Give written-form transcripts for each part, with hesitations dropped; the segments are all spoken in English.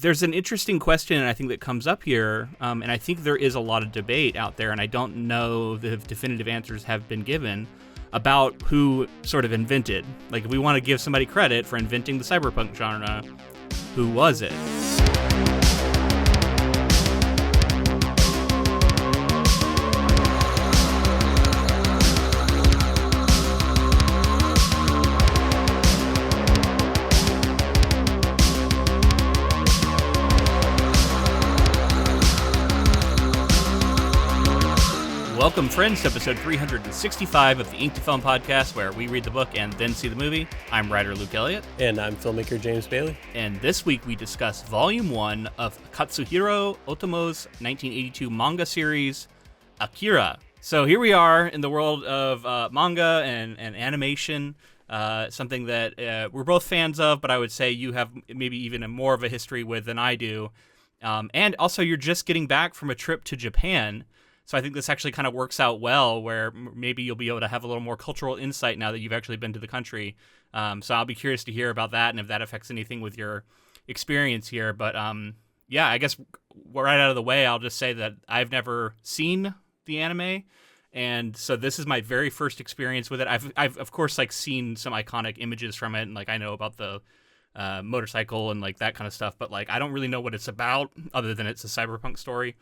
There's an interesting question, I think, that comes up here, and I think there is a lot of debate out there, and I don't know if definitive answers have been given about who sort of invented. Like, if we want to give somebody credit for inventing the cyberpunk genre, who was it? Welcome, friends, to episode 365 of the Ink to Film podcast, where we read the book and then see the movie. I'm writer Luke Elliott. And I'm filmmaker James Bailey. And this week we discuss Volume 1 of Katsuhiro Otomo's 1982 manga series, Akira. So here we are in the world of manga and animation, something that we're both fans of, but I would say you have maybe even more of a history with than I do. And also, you're just getting back from a trip to Japan. So I think this actually kind of works out well, where maybe you'll be able to have a little more cultural insight now that you've actually been to the country. So I'll be curious to hear about that and if that affects anything with your experience here. But yeah, I guess right out of the way, I'll just say that I've never seen the anime. And so this is my very first experience with it. I've of course, like, seen some iconic images from it. And like, I know about the motorcycle and like that kind of stuff. But like, I don't really know what it's about other than it's a cyberpunk story.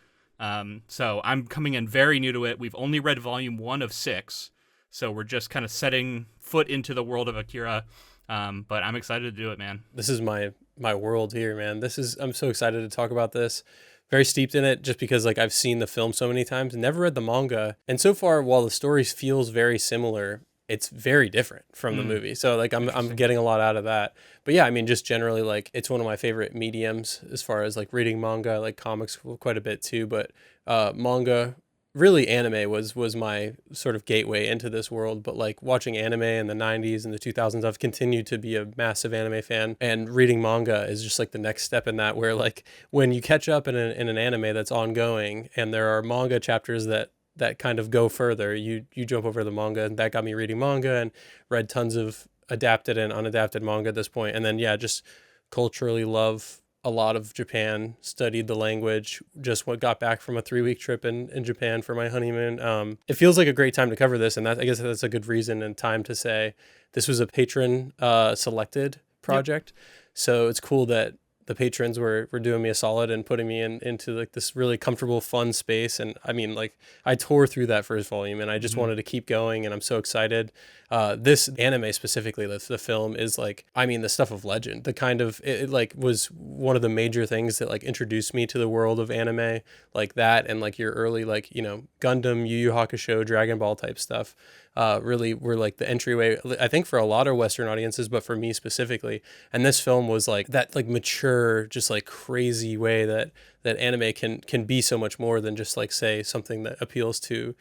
So I'm coming in very new to it. We've only read volume 1 of 6, so we're just kind of setting foot into the world of Akira. But I'm excited to do it, man. This is my world here, man. I'm so excited to talk about this. Very steeped in it, just because like I've seen the film so many times, never read the manga. And so far, while the story feels very similar, it's very different from the movie. So like I'm getting a lot out of that. But yeah, I mean, just generally, like, it's one of my favorite mediums as far as like reading manga. I like comics quite a bit too, but manga, really anime was my sort of gateway into this world. But like watching anime in the 90s and the 2000s, I've continued to be a massive anime fan, and reading manga is just like the next step in that, where like when you catch up in an anime that's ongoing and there are manga chapters that kind of go further, you jump over the manga, and that got me reading manga and read tons of adapted and unadapted manga at this point. And then, yeah, just culturally love a lot of Japan, studied the language, just got back from a 3-week trip in Japan for my honeymoon. It feels like a great time to cover this, and I guess that's a good reason and time to say this was a patron selected project. Yep. So it's cool that the patrons were doing me a solid and putting me into like this really comfortable, fun space. And I mean, like, I tore through that first volume and I just wanted to keep going, and I'm so excited. This anime specifically, the film is like, I mean, the stuff of legend. The kind of, it like was one of the major things that like introduced me to the world of anime, like that, and like your early, like, you know, Gundam, Yu Yu Hakusho, Dragon Ball type stuff. Really were like the entryway, I think, for a lot of Western audiences, but for me specifically. And this film was like that, like, mature, just like crazy way that anime can be so much more than just like, say, something that appeals to,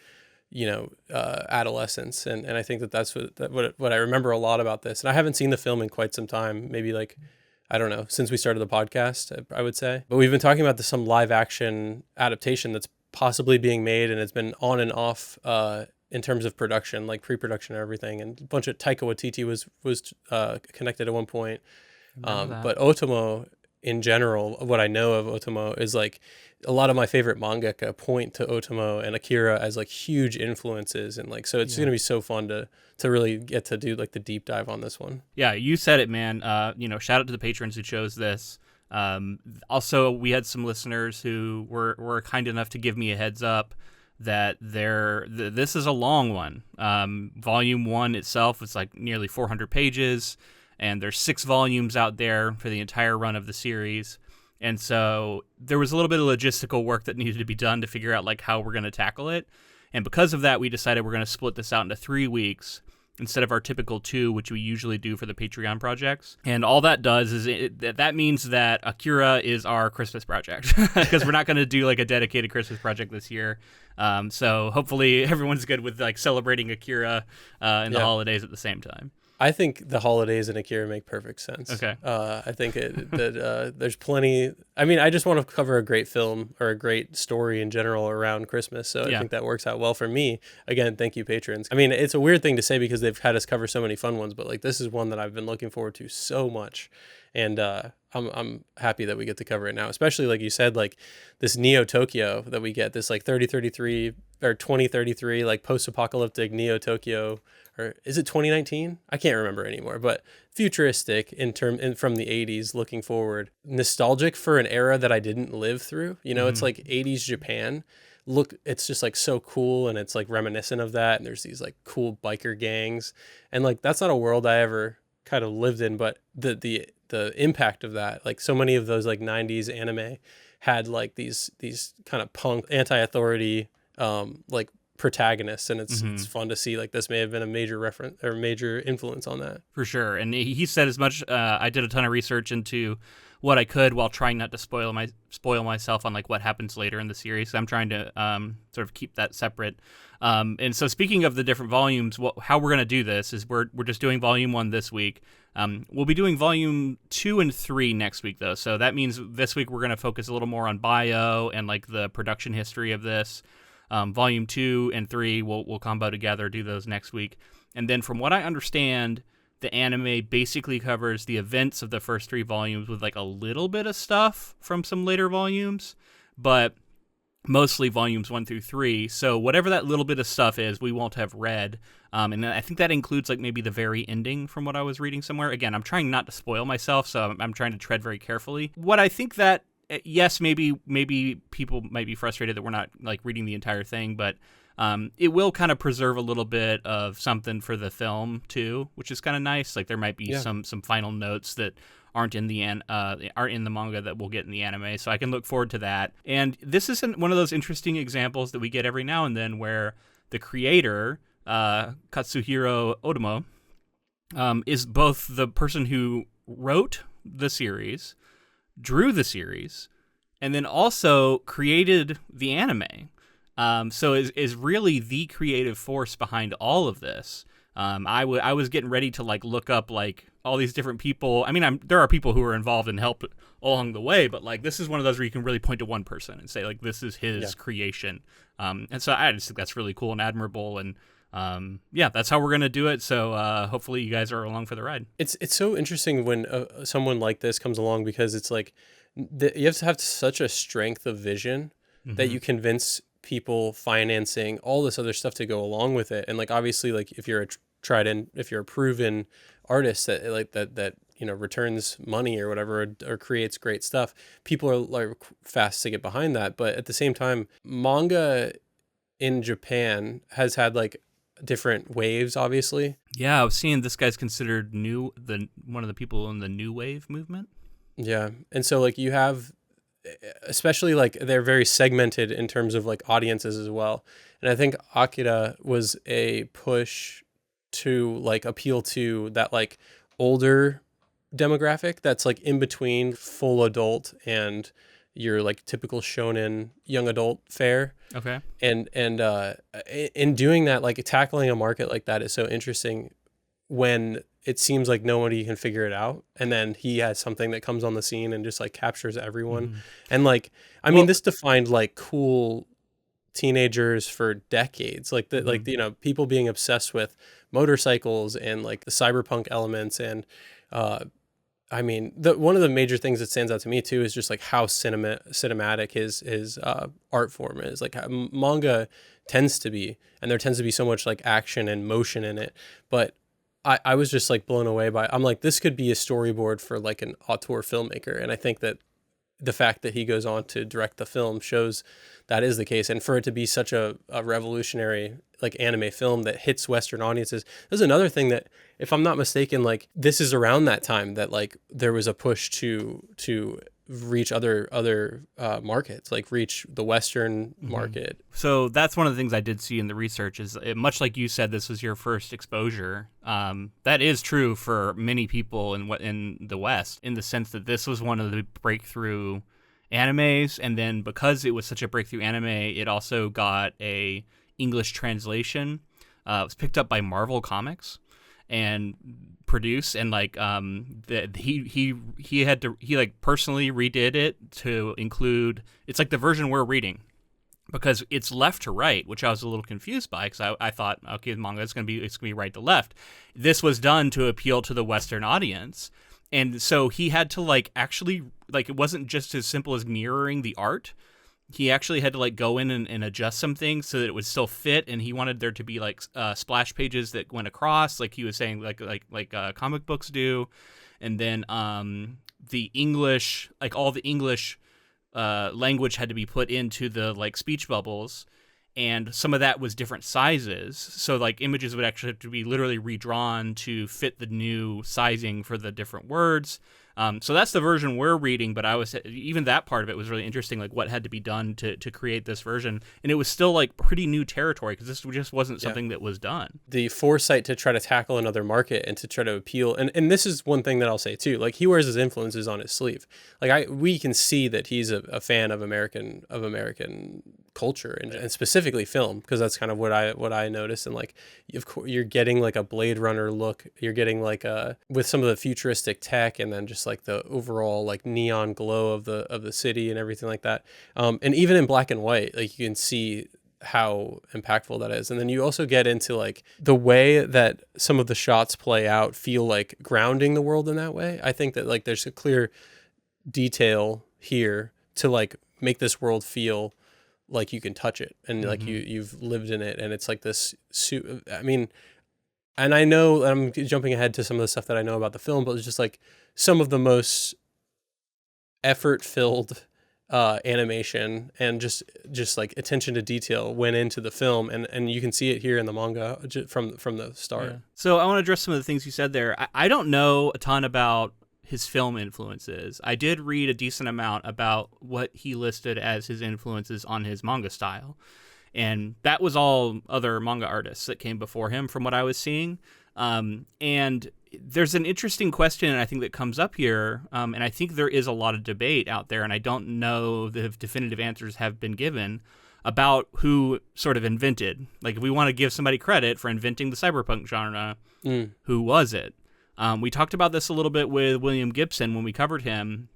you know, adolescence. And I think that's what I remember a lot about this. And I haven't seen the film in quite some time, maybe like, I don't know, since we started the podcast, I would say. But we've been talking about some live action adaptation that's possibly being made, and it's been on and off in terms of production, like pre-production and everything. And a bunch of Taika Waititi was connected at one point. But Otomo in general, what I know of Otomo is like a lot of my favorite mangaka point to Otomo and Akira as like huge influences. And like, so it's going to be so fun to really get to do like the deep dive on this one. Yeah, you said it, man. You know, shout out to the patrons who chose this. Also, we had some listeners who were kind enough to give me a heads up that this is a long one. Volume 1 itself is like nearly 400 pages, and there's 6 volumes out there for the entire run of the series. And so there was a little bit of logistical work that needed to be done to figure out like how we're going to tackle it. And because of that, we decided we're going to split this out into 3 weeks instead of our typical 2, which we usually do for the Patreon projects. And all that does is that means that Akira is our Christmas project, because we're not going to do like a dedicated Christmas project this year. So hopefully everyone's good with like celebrating Akira in the holidays at the same time. I think the holidays in Akira make perfect sense. Okay. I think that there's plenty. I mean, I just want to cover a great film or a great story in general around Christmas. So I think that works out well for me. Again, thank you, patrons. I mean, it's a weird thing to say because they've had us cover so many fun ones, but like this is one that I've been looking forward to so much. and I'm happy that we get to cover it now, especially like you said, like this Neo Tokyo that we get, this like 3033 or 2033 like post-apocalyptic Neo Tokyo, or is it 2019? I can't remember anymore, but futuristic from the 80s looking forward, nostalgic for an era that I didn't live through. You know, it's like 80s Japan. Look, it's just like so cool, and it's like reminiscent of that, and there's these like cool biker gangs, and like that's not a world I ever kind of lived in, but the impact of that, like so many of those like 90s anime had like these kind of punk anti-authority like protagonists, and it's fun to see like this may have been a major reference or major influence on that. For sure. And he said as much. I did a ton of research into what I could while trying not to spoil myself on like what happens later in the series. So I'm trying to sort of keep that separate. And so speaking of the different volumes, how we're going to do this is we're just doing volume 1 this week. We'll be doing volume 2 and 3 next week, though. So that means this week we're going to focus a little more on bio and like the production history of this. Volume 2 and 3 we'll combo together, do those next week. And then from what I understand, the anime basically covers the events of the first 3 volumes with like a little bit of stuff from some later volumes, but mostly volumes 1 through 3. So whatever that little bit of stuff is, we won't have read. And I think that includes like maybe the very ending from what I was reading somewhere. Again, I'm trying not to spoil myself, so I'm trying to tread very carefully. What I think that, yes, maybe people might be frustrated that we're not like reading the entire thing, but it will kind of preserve a little bit of something for the film too, which is kind of nice. Like there might be some final notes that aren't in the manga that we'll get in the anime, so I can look forward to that. And this is one of those interesting examples that we get every now and then where the creator, Katsuhiro Otomo, is both the person who wrote the series, drew the series, and then also created the anime. So is really the creative force behind all of this. I was getting ready to like look up like all these different people. I mean, there are people who are involved and helped along the way, but like this is one of those where you can really point to one person and say like this is his creation. And so I just think that's really cool and admirable. And that's how we're gonna do it. So hopefully you guys are along for the ride. It's so interesting when someone like this comes along, because it's like you have to have such a strength of vision that you convince people financing all this other stuff to go along with it. And like obviously like if you're a proven artist that you know returns money or whatever, or creates great stuff, people are like fast to get behind that. But at the same time, manga in Japan has had like different waves, obviously. Yeah, I was seeing this guy's considered one of the people in the new wave movement. Yeah. And so like you have, especially like they're very segmented in terms of like audiences as well. And I think Akira was a push to like appeal to that like older demographic that's like in between full adult and your like typical shonen young adult fare. Okay. And in doing that, like tackling a market like that is so interesting when it seems like nobody can figure it out, and then he has something that comes on the scene and just like captures everyone. And like I mean this defined like cool teenagers for decades, like like you know, people being obsessed with motorcycles and like the cyberpunk elements. And I mean one of the major things that stands out to me too is just like how cinematic his art form is. Like manga tends to be, and there tends to be so much like action and motion in it, but I was just like blown away by, I'm like, this could be a storyboard for like an auteur filmmaker. And I think that the fact that he goes on to direct the film shows that is the case. And for it to be such a revolutionary like anime film that hits Western audiences, there's another thing that, if I'm not mistaken, like this is around that time that like there was a push to reach other markets, like reach the Western market. So that's one of the things I did see in the research is much like you said, this was your first exposure. That is true for many people in the West, in the sense that this was one of the breakthrough animes, and then because it was such a breakthrough anime, it also got a English translation. It was picked up by Marvel Comics and produced, and like he like personally redid it to include, it's like the version we're reading, because it's left to right, which I was a little confused by, because I thought, okay, the manga it's gonna be right to left. This was done to appeal to the Western audience, And so he had to like actually like it wasn't just as simple as mirroring the art. He actually had to like go in and adjust some things so that it would still fit, and he wanted there to be like splash pages that went across, like he was saying, like comic books do, and then the English, like all the English language had to be put into the like speech bubbles, and some of that was different sizes, so like images would actually have to be literally redrawn to fit the new sizing for the different words. So that's the version we're reading, but even that part of it was really interesting, like what had to be done to create this version. And it was still like pretty new territory because this just wasn't something that was done. The foresight to try to tackle another market and to try to appeal. And this is one thing that I'll say too, like he wears his influences on his sleeve. Like we can see that he's a fan of American culture and specifically film, because that's kind of what I noticed. And like, of course, you're getting like a Blade Runner look. You're getting like with some of the futuristic tech, and then just like the overall like neon glow of the city and everything like that. And even in black and white, like you can see how impactful that is. And then you also get into like the way that some of the shots play out feel like grounding the world in that way. I think that like there's a clear detail here to like make this world feel like you can touch it and like you've lived in it, and it's like this I mean, and I know I'm jumping ahead to some of the stuff that I know about the film, but it's just like some of the most effort-filled animation and just like attention to detail went into the film, and you can see it here in the manga from the start. Yeah. So I want to address some of the things you said there. I don't know a ton about his film influences. I did read a decent amount about what he listed as his influences on his manga style. And that was all other manga artists that came before him from what I was seeing. And there's an interesting question, I think, that comes up here. And I think there is a lot of debate out there, and I don't know if definitive answers have been given about who sort of invented. Like, if we want to give somebody credit for inventing the cyberpunk genre, who was it? We talked about this a little bit with William Gibson when we covered him,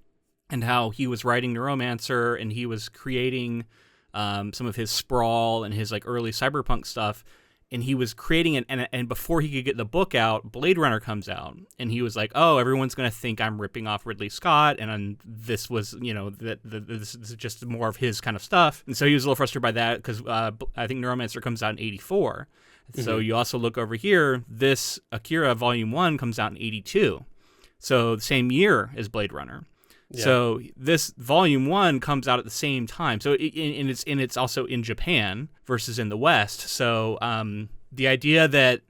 and how he was writing Neuromancer and he was creating some of his sprawl and his like early cyberpunk stuff, and he was creating it. And before he could get the book out, Blade Runner comes out, and he was like, "Oh, everyone's gonna think I'm ripping off Ridley Scott," and this was, this is just more of his kind of stuff. And so he was a little frustrated by that because I think Neuromancer comes out in '84. So you also look over here, this Akira Volume 1 comes out in 82. So the same year as Blade Runner. Yeah. So this Volume 1 comes out at the same time. So it's also in Japan versus in the West. So the idea that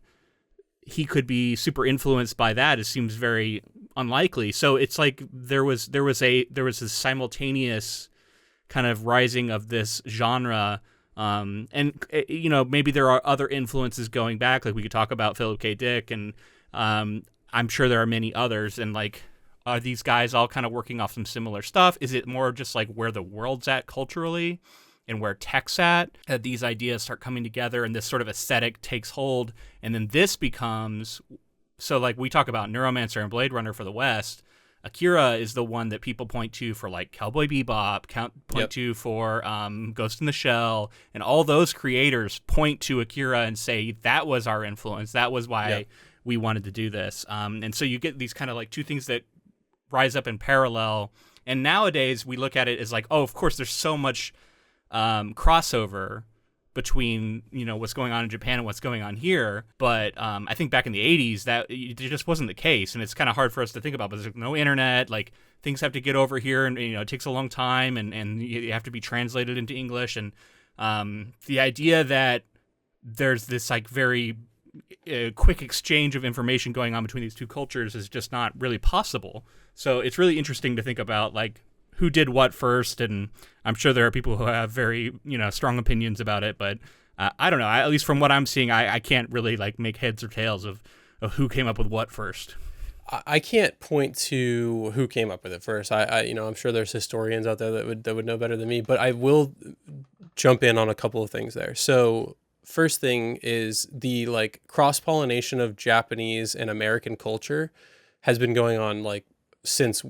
he could be super influenced by that seems very unlikely. So it's like there was this simultaneous kind of rising of this genre. And maybe there are other influences going back, like we could talk about Philip K. Dick, and I'm sure there are many others. And like, are these guys all kind of working off some similar stuff? Is it more just like where the world's at culturally and where tech's at, that these ideas start coming together and this sort of aesthetic takes hold? And then this becomes, so like we talk about Neuromancer and Blade Runner for the West, Akira is the one that people point to for like Cowboy Bebop, point to for Ghost in the Shell, and all those creators point to Akira and say that was our influence. That was why we wanted to do this. And so you get these kind of like two things that rise up in parallel. And nowadays we look at it as like, oh, of course, there's so much crossover between what's going on in Japan and what's going on here, but I think back in the 80s that it just wasn't the case, and it's kind of hard for us to think about. But there's no internet, like things have to get over here, and it takes a long time, and you have to be translated into English, and the idea that there's this like very quick exchange of information going on between these two cultures is just not really possible. So it's really interesting to think about like who did what first, and I'm sure there are people who have very strong opinions about it, but I don't know. At least from what I'm seeing, I can't really like make heads or tails of who came up with what first. I can't point to who came up with it first. I'm sure there's historians out there that would know better than me, but I will jump in on a couple of things there. So first thing is the like cross-pollination of Japanese and American culture has been going on like since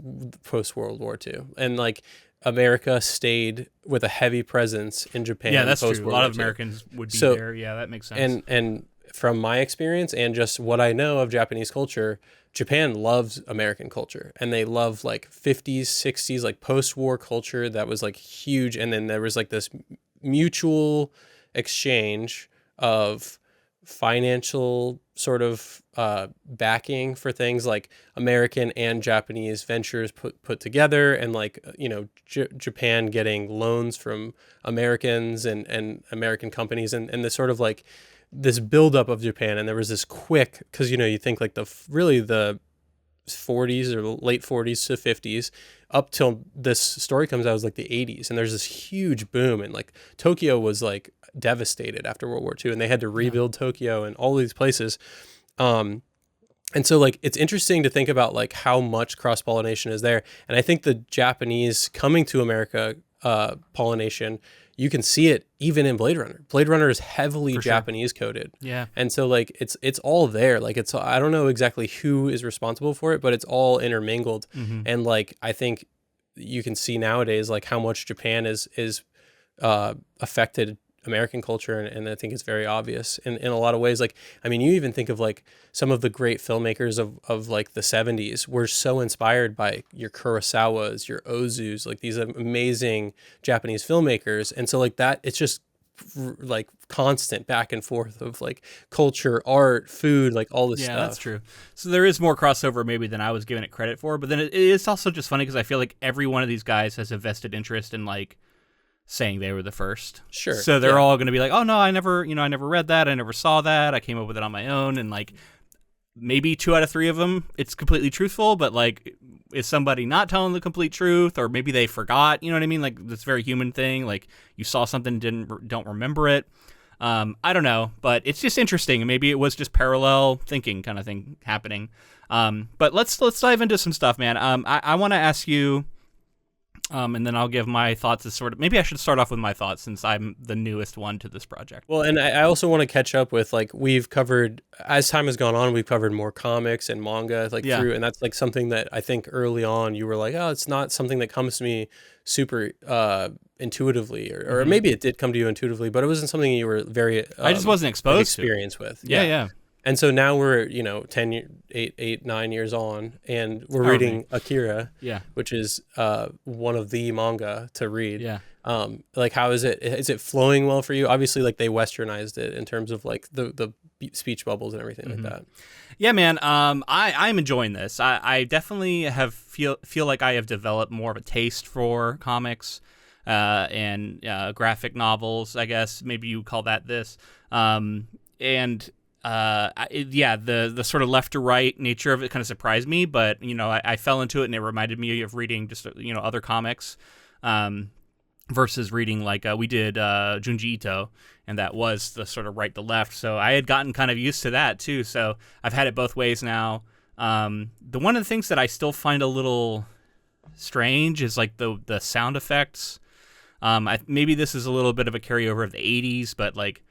post World War II, and like America stayed with a heavy presence in Japan. Yeah, that's true. A lot of Americans would be there. Yeah, that makes sense. And from my experience and just what I know of Japanese culture, Japan loves American culture, and they love like 50s, 60s, like post-war culture that was like huge. And then there was like this mutual exchange of financial sort of backing for things like American and Japanese ventures put together, and like Japan getting loans from Americans and American companies, and this sort of like this buildup of Japan. And there was this quick, because you think like the 40s or late 40s to 50s up till this story comes out was like the 80s, and there's this huge boom, and like Tokyo was like devastated after World War II, and they had to rebuild Tokyo and all these places. And so like it's interesting to think about like how much cross-pollination is there. And I think the Japanese coming to America pollination, you can see it even in Blade Runner. Blade Runner is heavily Japanese coded. Yeah. And so like it's all there. Like I don't know exactly who is responsible for it, but it's all intermingled. And like I think you can see nowadays like how much Japan is affected American culture, and I think it's very obvious in a lot of ways. Like, I mean, you even think of like some of the great filmmakers of like the 70s were so inspired by your Kurosawas, your Ozus, like these amazing Japanese filmmakers. And so like that, it's just like constant back and forth of like culture, art, food, like all this stuff. Yeah, that's true. So there is more crossover maybe than I was giving it credit for, but then it is also just funny because I feel like every one of these guys has a vested interest in like saying they were the first. Sure. So they're all going to be like, oh no, I never read that. I never saw that. I came up with it on my own. And like maybe 2 out of 3 of them, it's completely truthful, but like, is somebody not telling the complete truth, or maybe they forgot, you know what I mean? Like this very human thing. Like you saw something, don't remember it. I don't know, but it's just interesting. Maybe it was just parallel thinking kind of thing happening. But let's dive into some stuff, man. I want to ask you, and then I'll give my thoughts as sort of, maybe I should start off with my thoughts since I'm the newest one to this project. Well, and I also want to catch up with like, we've covered, as time has gone on, we've covered more comics and manga like through, and that's like something that I think early on you were like, oh, it's not something that comes to me super intuitively, or maybe it did come to you intuitively, but it wasn't something you were very I just wasn't exposed to experience with. Yeah. And so now we're 9 years on, and we're reading Akira, which is one of the manga to read. Like, how is it? Is it flowing well for you? Obviously, like they westernized it in terms of like the speech bubbles and everything like that. Yeah, man. I'm enjoying this. I definitely feel like I have developed more of a taste for comics and graphic novels, I guess maybe you would call that this. The sort of left to right nature of it kind of surprised me, but I fell into it, and it reminded me of reading just other comics versus reading like we did Junji Ito, and that was the sort of right to left. So I had gotten kind of used to that too. So I've had it both ways now. One of the things that I still find a little strange is like the sound effects. Maybe this is a little bit of a carryover of the 80s, but like,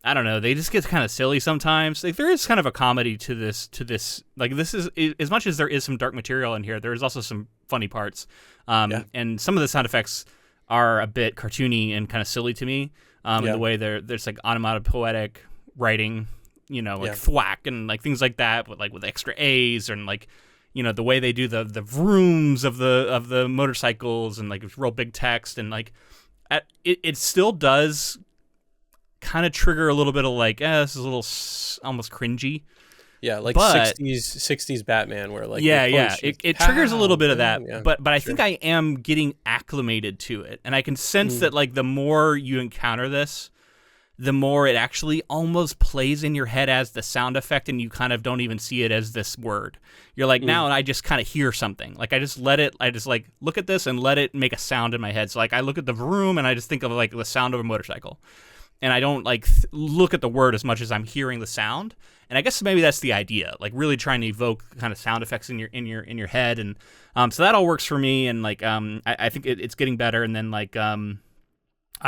I don't know, they just get kind of silly sometimes. Like there is kind of a comedy to this. Like this is, as much as there is some dark material in here, there is also some funny parts. And some of the sound effects are a bit cartoony and kind of silly to me. In the way there's like onomatopoetic writing, like thwack and like things like that, but like with extra A's, and like, the way they do the vrooms of the motorcycles, and like it's real big text, and like it still does kind of trigger a little bit of like, this is a little almost cringy. Yeah, like 60s Batman, where like it triggers a little bit of that. But I think I am getting acclimated to it, and I can sense that like the more you encounter this, the more it actually almost plays in your head as the sound effect, and you kind of don't even see it as this word. You're like, now, and I just kind of hear something. Like I just like look at this and let it make a sound in my head. So like I look at the vroom and I just think of like the sound of a motorcycle. And I don't like look at the word as much as I'm hearing the sound. And I guess maybe that's the idea, like really trying to evoke kind of sound effects in your head. And so that all works for me. And like I think it's getting better. And then like I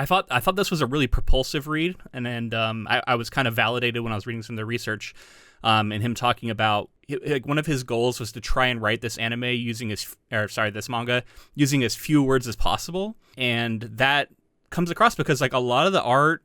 thought this was a really propulsive read. And I was kind of validated when I was reading some of the research and him talking about like one of his goals was to try and write this anime this manga using as few words as possible. And that comes across because like a lot of the art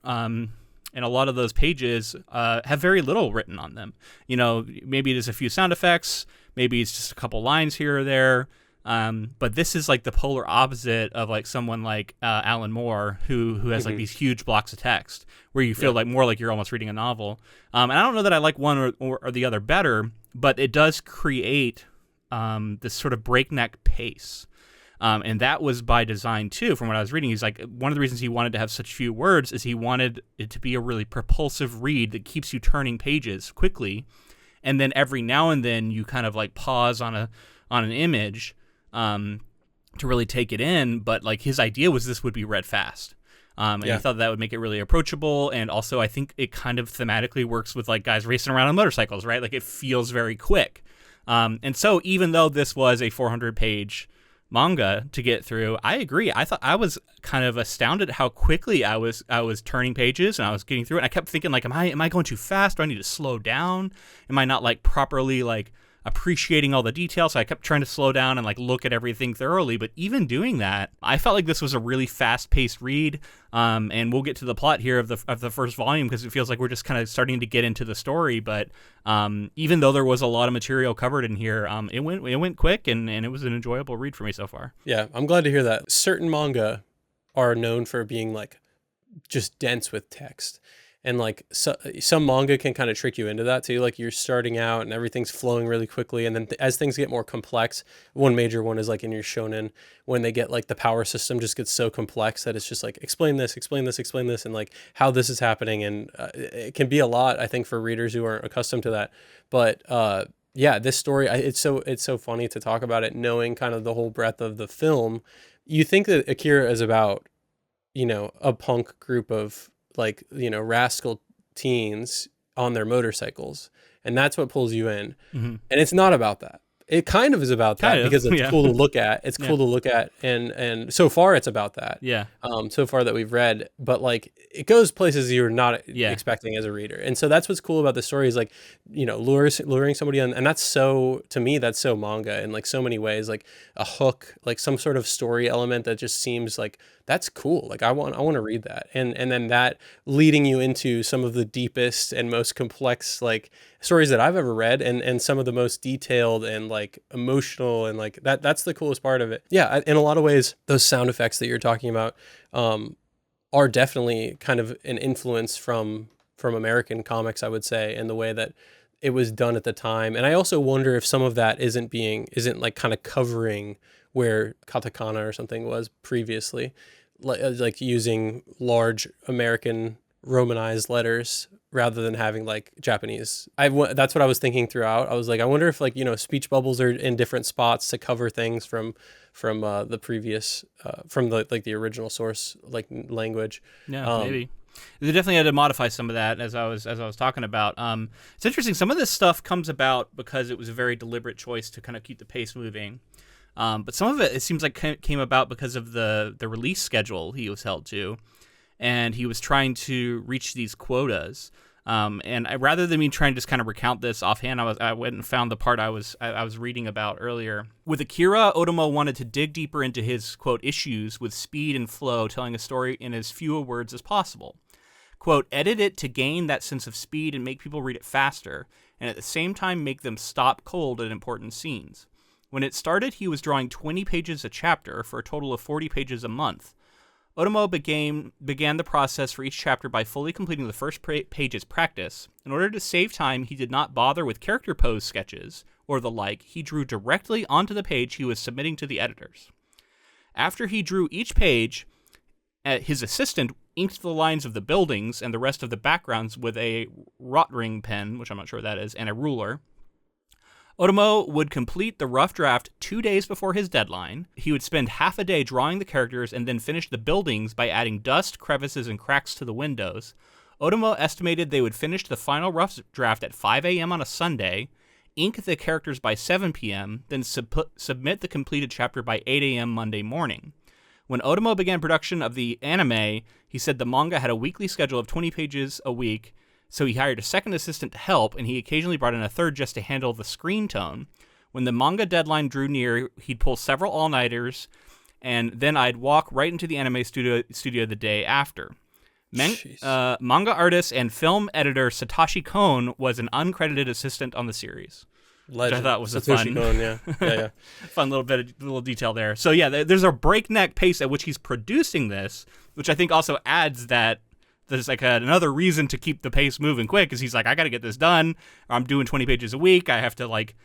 and a lot of those pages have very little written on them. Maybe it is a few sound effects, maybe it's just a couple lines here or there. But this is like the polar opposite of like someone like Alan Moore, who has like these huge blocks of text where you feel like more like you're almost reading a novel. And I don't know that I like one or the other better, but it does create this sort of breakneck pace. And that was by design too, from what I was reading. He's like, one of the reasons he wanted to have such few words is he wanted it to be a really propulsive read that keeps you turning pages quickly. And then every now and then you kind of like pause on an image to really take it in. But like his idea was this would be read fast. And he thought that would make it really approachable. And also I think it kind of thematically works with like guys racing around on motorcycles, right? Like it feels very quick. And so even though this was a 400-page manga to get through, I agree. I thought I was kind of astounded how quickly I was turning pages and I was getting through it. And I kept thinking like, am I going too fast? Do I need to slow down? Am I not like properly like appreciating all the details? So I kept trying to slow down and like look at everything thoroughly. But even doing that, I felt like this was a really fast-paced read. And we'll get to the plot here of the first volume because it feels like we're just kind of starting to get into the story. But even though there was a lot of material covered in here, it went quick and it was an enjoyable read for me so far. Yeah, I'm glad to hear that. Certain manga are known for being like just dense with text. And like some manga can kind of trick you into that too. Like you're starting out and everything's flowing really quickly. And then as things get more complex, one major one is like in your shonen, when they get like the power system just gets so complex that it's just like, explain this, and like how this is happening. And it can be a lot, I think, for readers who aren't accustomed to that. But yeah, this story, it's so funny to talk about it, knowing kind of the whole breadth of the film. You think that Akira is about, a punk group of like, rascal teens on their motorcycles. And that's what pulls you in. And it's not about that. It kind of is about that because it's cool to look at. It's cool to look at. And so far it's about that. Yeah. So far that we've read, but like it goes places you're not expecting as a reader. And so that's what's cool about the story is like, luring somebody on. And that's to me, that's so manga in like so many ways, like a hook, like some sort of story element that just seems like that's cool. Like I want to read that. And then that leading you into some of the deepest and most complex like stories that I've ever read and some of the most detailed and like emotional and like that's the coolest part of it. Yeah. In a lot of ways, those sound effects that you're talking about are definitely kind of an influence from American comics, I would say, and the way that it was done at the time. And I also wonder if some of that isn't like kind of covering where katakana or something was previously, like using large American romanized letters rather than having like Japanese. That's what I was thinking throughout. I was like, I wonder if like, speech bubbles are in different spots to cover things from the previous, from the original source, like language. Yeah, maybe. They definitely had to modify some of that as I was talking about. It's interesting. Some of this stuff comes about because it was a very deliberate choice to kind of keep the pace moving. But some of it seems like came about because of the release schedule he was held to, and he was trying to reach these quotas. And rather than me trying to just kind of recount this offhand, I went and found the part I was reading about earlier. With Akira, Otomo wanted to dig deeper into his, quote, issues with speed and flow, telling a story in as few words as possible. Quote, edit it to gain that sense of speed and make people read it faster, and at the same time make them stop cold at important scenes. When it started, he was drawing 20 pages a chapter for a total of 40 pages a month. Otomo began the process for each chapter by fully completing the first page's practice. In order to save time, he did not bother with character pose sketches or the like. He drew directly onto the page he was submitting to the editors. After he drew each page, his assistant inked the lines of the buildings and the rest of the backgrounds with a Rotring pen, which I'm not sure what that is, and a ruler. Otomo would complete the rough draft 2 days before his deadline. He would spend half a day drawing the characters and then finish the buildings by adding dust, crevices, and cracks to the windows. Otomo estimated they would finish the final rough draft at 5 a.m. on a Sunday, ink the characters by 7 p.m., then submit the completed chapter by 8 a.m. Monday morning. When Otomo began production of the anime, he said the manga had a weekly schedule of 20 pages a week, so he hired a second assistant to help, and he occasionally brought in a third just to handle the screen tone. When the manga deadline drew near, he'd pull several all-nighters, and then I'd walk right into the anime studio the day after. Manga artist and film editor Satoshi Kon was an uncredited assistant on the series. Legend. Which I thought was Satoshi Kon, yeah. Fun little detail there. So yeah, there's a breakneck pace at which he's producing this, which I think also adds that there's like another reason to keep the pace moving quick, because he's like, I got to get this done. Or I'm doing 20 pages a week. I have to like.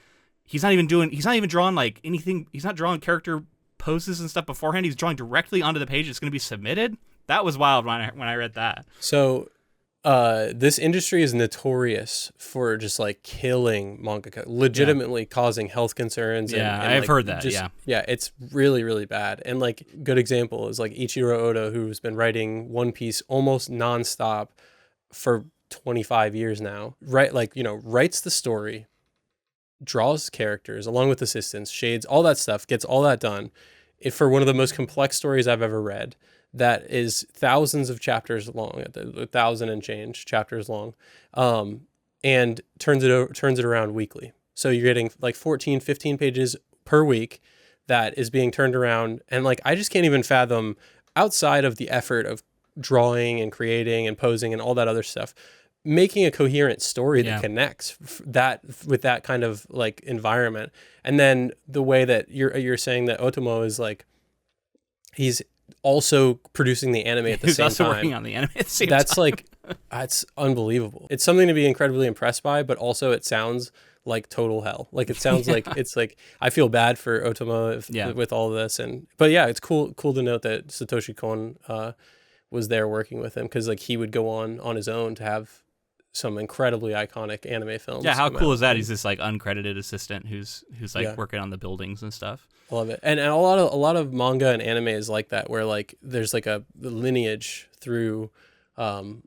He's not even drawing like anything. He's not drawing character poses and stuff beforehand. He's drawing directly onto the page. It's going to be submitted. That was wild when I read that. So, this industry is notorious for just like killing mangaka, legitimately causing health concerns. Yeah, and I've like, heard that. Yeah, it's really, really bad. And like, good example is like Ichiro Oda, who's been writing One Piece almost nonstop for 25 years now. Right, like, writes the story, draws characters along with assistants, shades, all that stuff, gets all that done. For one of the most complex stories I've ever read, that is thousands of chapters long, 1,000 and change chapters long, and turns it around weekly. So you're getting like 14, 15 pages per week that is being turned around. And like, I just can't even fathom, outside of the effort of drawing and creating and posing and all that other stuff, making a coherent story that connects that with that kind of like environment. And then the way that you're saying that Otomo is like, he's also producing the anime at the same time. He's also working on the anime at the same time. That's like, that's unbelievable. It's something to be incredibly impressed by, but also it sounds like total hell. Like it sounds like it's like, I feel bad for Otomo with all of this. But yeah, it's cool to note that Satoshi Kon was there working with him, because like he would go on his own to have some incredibly iconic anime films. Yeah, how cool is that? He's this like uncredited assistant who's like working on the buildings and stuff. I love it. And a lot of manga and anime is like that, where like there's like a lineage through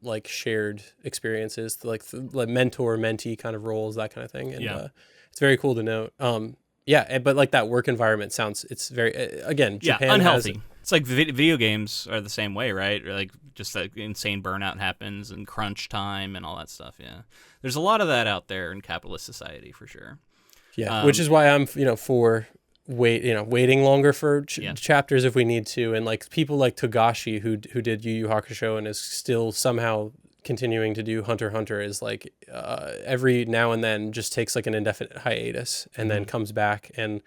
like shared experiences, like mentor mentee kind of roles, that kind of thing. And it's very cool to note. But like that work environment it's very again, Japan unhealthy. It's like video games are the same way, right? Or like just like insane burnout happens and crunch time and all that stuff. Yeah, there's a lot of that out there in capitalist society for sure. Yeah, which is why I'm for waiting longer for chapters if we need to. And like people like Togashi who did Yu Yu Hakusho and is still somehow continuing to do Hunter x Hunter, is like every now and then just takes like an indefinite hiatus and then comes back and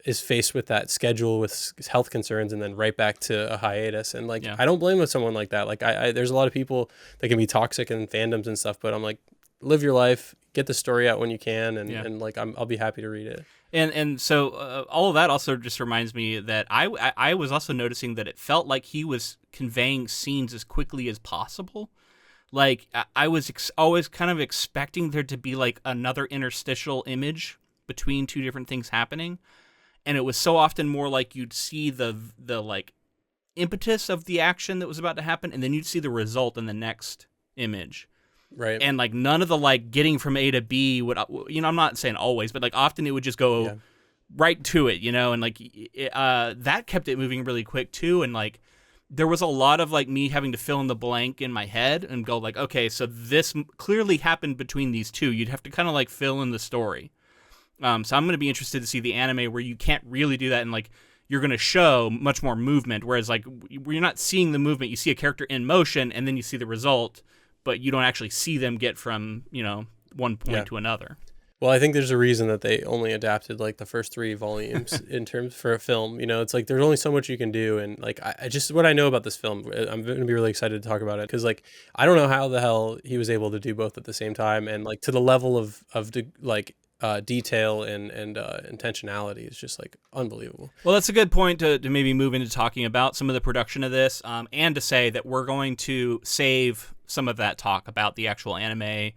is faced with that schedule with health concerns and then right back to a hiatus. And like, I don't blame someone like that. Like I there's a lot of people that can be toxic in fandoms and stuff, but I'm like, live your life, get the story out when you can. And like, I'll be happy to read it. And so all of that also just reminds me that I was also noticing that it felt like he was conveying scenes as quickly as possible. Like I was always kind of expecting there to be like another interstitial image between two different things happening, and it was so often more like you'd see the like impetus of the action that was about to happen, and then you'd see the result in the next image, right? And like none of the like getting from A to B would, I'm not saying always, but like often it would just go right to it, and like that kept it moving really quick too. And like there was a lot of like me having to fill in the blank in my head and go like, okay, so this clearly happened between these two. You'd have to kind of like fill in the story. So I'm going to be interested to see the anime where you can't really do that, and like you're going to show much more movement, whereas like you're not seeing the movement. You see a character in motion and then you see the result, but you don't actually see them get from one point to another. Well, I think there's a reason that they only adapted like the first 3 volumes in terms for a film. It's like there's only so much you can do, and like I just what I know about this film, I'm going to be really excited to talk about it, because like I don't know how the hell he was able to do both at the same time, and like to the level of like detail and intentionality is just like unbelievable. Well, that's a good point to maybe move into talking about some of the production of this, and to say that we're going to save some of that talk about the actual anime.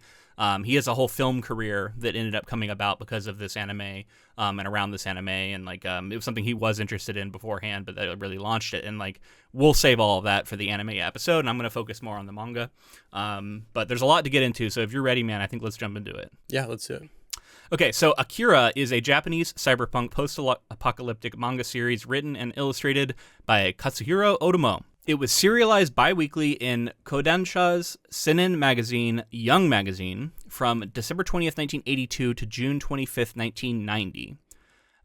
He has a whole film career that ended up coming about because of this anime, and around this anime, and like it was something he was interested in beforehand, but that really launched it. And like we'll save all of that for the anime episode, and I'm going to focus more on the manga. But there's a lot to get into, so if you're ready, man, I think let's jump into it. Yeah, let's do it. Okay, so Akira is a Japanese cyberpunk post-apocalyptic manga series written and illustrated by Katsuhiro Otomo. It was serialized bi-weekly in Kodansha's Seinen magazine, Young Magazine, from December 20th, 1982 to June 25th, 1990,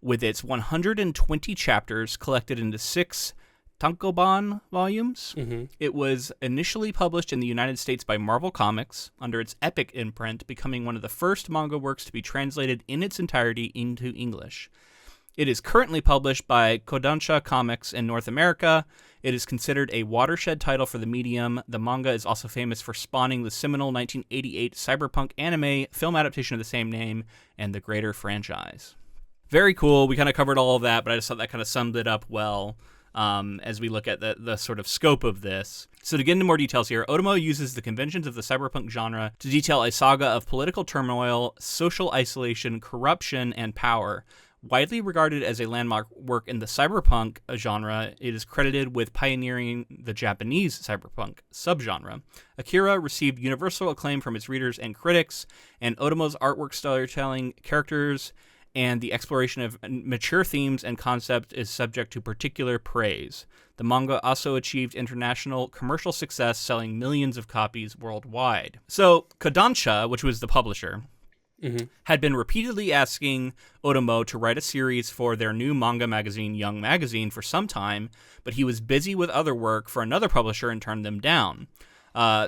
with its 120 chapters collected into 6 tankobon volumes. Mm-hmm. It was initially published in the United States by Marvel Comics under its Epic imprint, becoming one of the first manga works to be translated in its entirety into English. It is currently published by Kodansha Comics in North America. It is considered a watershed title for the medium. The manga is also famous for spawning the seminal 1988 Cyberpunk anime film adaptation of the same name and the greater franchise. Very cool. We kind of covered all of that, but I just thought that kind of summed it up well as we look at the sort of scope of this. So to get into more details here, Otomo uses the conventions of the cyberpunk genre to detail a saga of political turmoil, social isolation, corruption, and power. Widely regarded as a landmark work in the cyberpunk genre, it is credited with pioneering the Japanese cyberpunk subgenre. Akira received universal acclaim from its readers and critics, and Otomo's artwork, storytelling, characters, and the exploration of mature themes and concepts is subject to particular praise. The manga also achieved international commercial success, selling millions of copies worldwide. So, Kodansha, which was the publisher, had been repeatedly asking Otomo to write a series for their new manga magazine, Young Magazine, for some time, but he was busy with other work for another publisher and turned them down.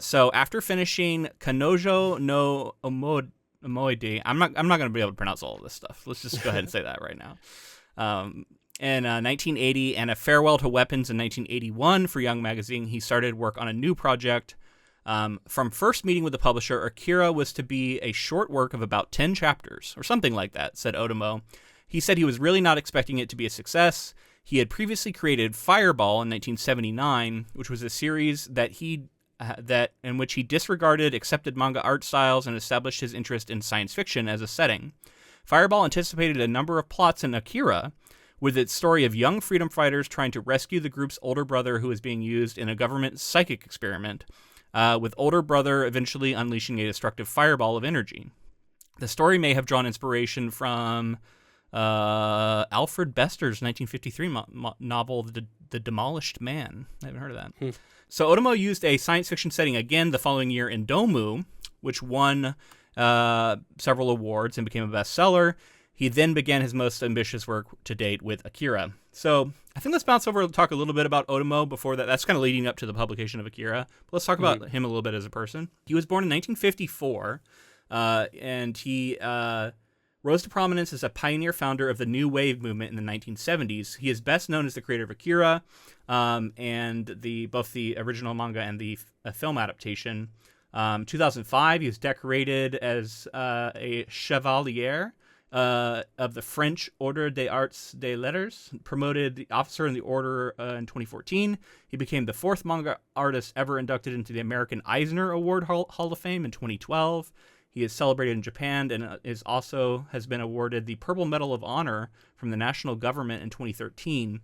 So after finishing Kanojo no Omoide, I'm not going to be able to pronounce all of this stuff. Let's just go ahead and say that right now. In 1980 and A Farewell to Weapons in 1981 for Young Magazine, he started work on a new project. From first meeting with the publisher, Akira was to be a short work of about 10 chapters, or something like that, said Otomo. He said he was really not expecting it to be a success. He had previously created Fireball in 1979, which was a series in which he disregarded accepted manga art styles and established his interest in science fiction as a setting. Fireball anticipated a number of plots in Akira, with its story of young freedom fighters trying to rescue the group's older brother who was being used in a government psychic experiment, with older brother eventually unleashing a destructive fireball of energy. The story may have drawn inspiration from Alfred Bester's 1953 novel, The Demolished Man. I haven't heard of that. So Otomo used a science fiction setting again the following year in Domu, which won several awards and became a bestseller. He then began his most ambitious work to date with Akira. So I think let's bounce over and talk a little bit about Otomo before that. That's kind of leading up to the publication of Akira. But let's talk about him a little bit as a person. He was born in 1954, and he rose to prominence as a pioneer founder of the New Wave movement in the 1970s. He is best known as the creator of Akira and both the original manga and the film adaptation. 2005, he was decorated as a chevalier of the French Ordre des Arts des Lettres, promoted the officer in the order in 2014. He became the fourth manga artist ever inducted into the American Eisner Award Hall of Fame in 2012. He is celebrated in Japan and has been awarded the Purple Medal of Honor from the national government in 2013.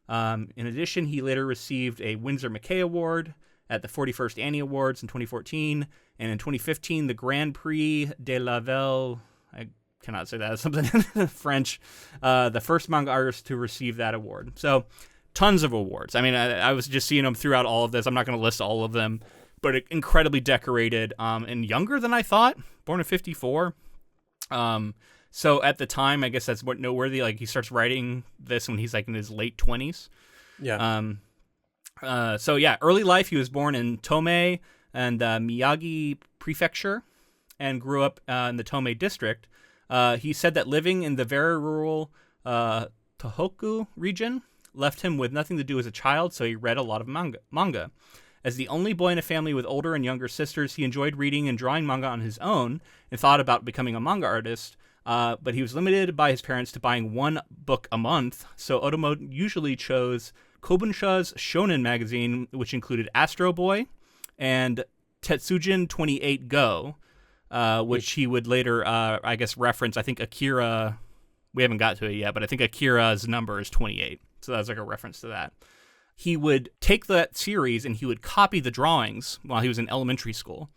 In addition, he later received a Winsor McKay Award at the 41st Annie Awards in 2014, and in 2015, the Grand Prix de la Ville, I cannot say that, it's something in French, the first manga artist to receive that award. So, tons of awards. I mean, I was just seeing them throughout all of this. I'm not going to list all of them, but incredibly decorated and younger than I thought, born in 54. So at the time, I guess that's what noteworthy. Like, he starts writing this when he's like in his late 20s. Yeah. Early life, he was born in Tomei and Miyagi Prefecture and grew up in the Tomei district. He said that living in the very rural Tohoku region left him with nothing to do as a child, so he read a lot of manga. As the only boy in a family with older and younger sisters, he enjoyed reading and drawing manga on his own and thought about becoming a manga artist, but he was limited by his parents to buying one book a month, so Otomo usually chose Kobunsha's Shonen magazine, which included Astro Boy and Tetsujin 28 Go, which he would later, reference. I think Akira, we haven't got to it yet, but I think Akira's number is 28. So that's like a reference to that. He would take that series and he would copy the drawings while he was in elementary school.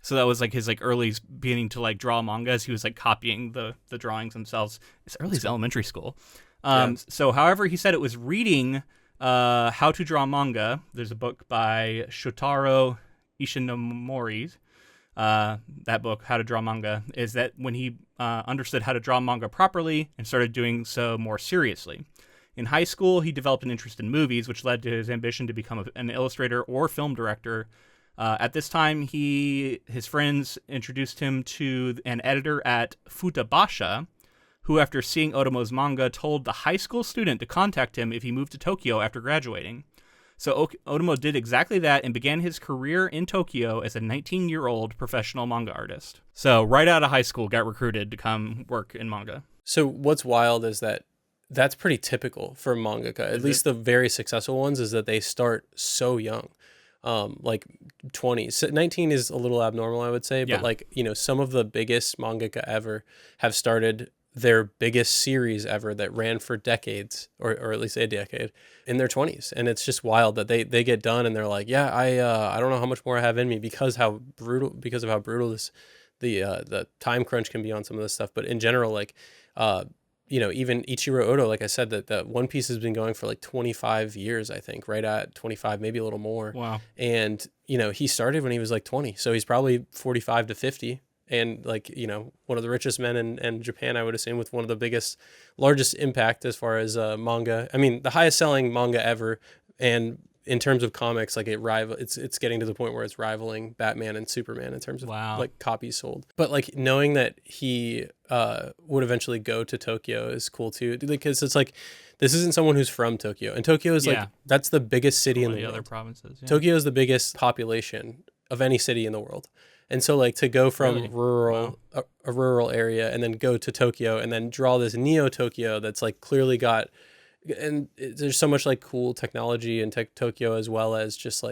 So that was like his early beginning to draw mangas. He was copying the drawings themselves as early as elementary school. So however, he said it was reading How to Draw Manga. There's a book by Shotaro Ishinomori. That book, How to Draw Manga, is that when he understood how to draw manga properly and started doing so more seriously. In high school, he developed an interest in movies, which led to his ambition to become an illustrator or film director. At this time, his friends introduced him to an editor at Futabasha, who, after seeing Otomo's manga, told the high school student to contact him if he moved to Tokyo after graduating. So Otomo did exactly that and began his career in Tokyo as a 19-year-old professional manga artist. So right out of high school, got recruited to come work in manga. So what's wild is that that's pretty typical for mangaka. At least the very successful ones is that they start so young. Like 20. So 19 is a little abnormal, I would say, but like, some of the biggest mangaka ever have started their biggest series ever that ran for decades, or at least a decade, in their 20s. And it's just wild that they get done and they're like, yeah, I don't know how much more I have in me because of how brutal this the time crunch can be on some of this stuff. But in general, like even Ichiro Oda, like I said, that One Piece has been going for like 25 years, I think, right at 25, maybe a little more. Wow. And he started when he was like 20, so he's probably 45 to 50. And like, one of the richest men in Japan, I would assume, with one of the largest impact as far as manga. I mean, the highest selling manga ever. And in terms of comics, like it's getting to the point where it's rivaling Batman and Superman in terms of like copies sold. But like knowing that he would eventually go to Tokyo is cool too, because it's like, this isn't someone who's from Tokyo, and Tokyo is like, that's the biggest city in the world. Other provinces. Yeah. Tokyo is the biggest population of any city in the world. And so like to go from a rural area and then go to Tokyo and then draw this Neo Tokyo that's like clearly got, and there's so much like cool technology in Tokyo, as well as just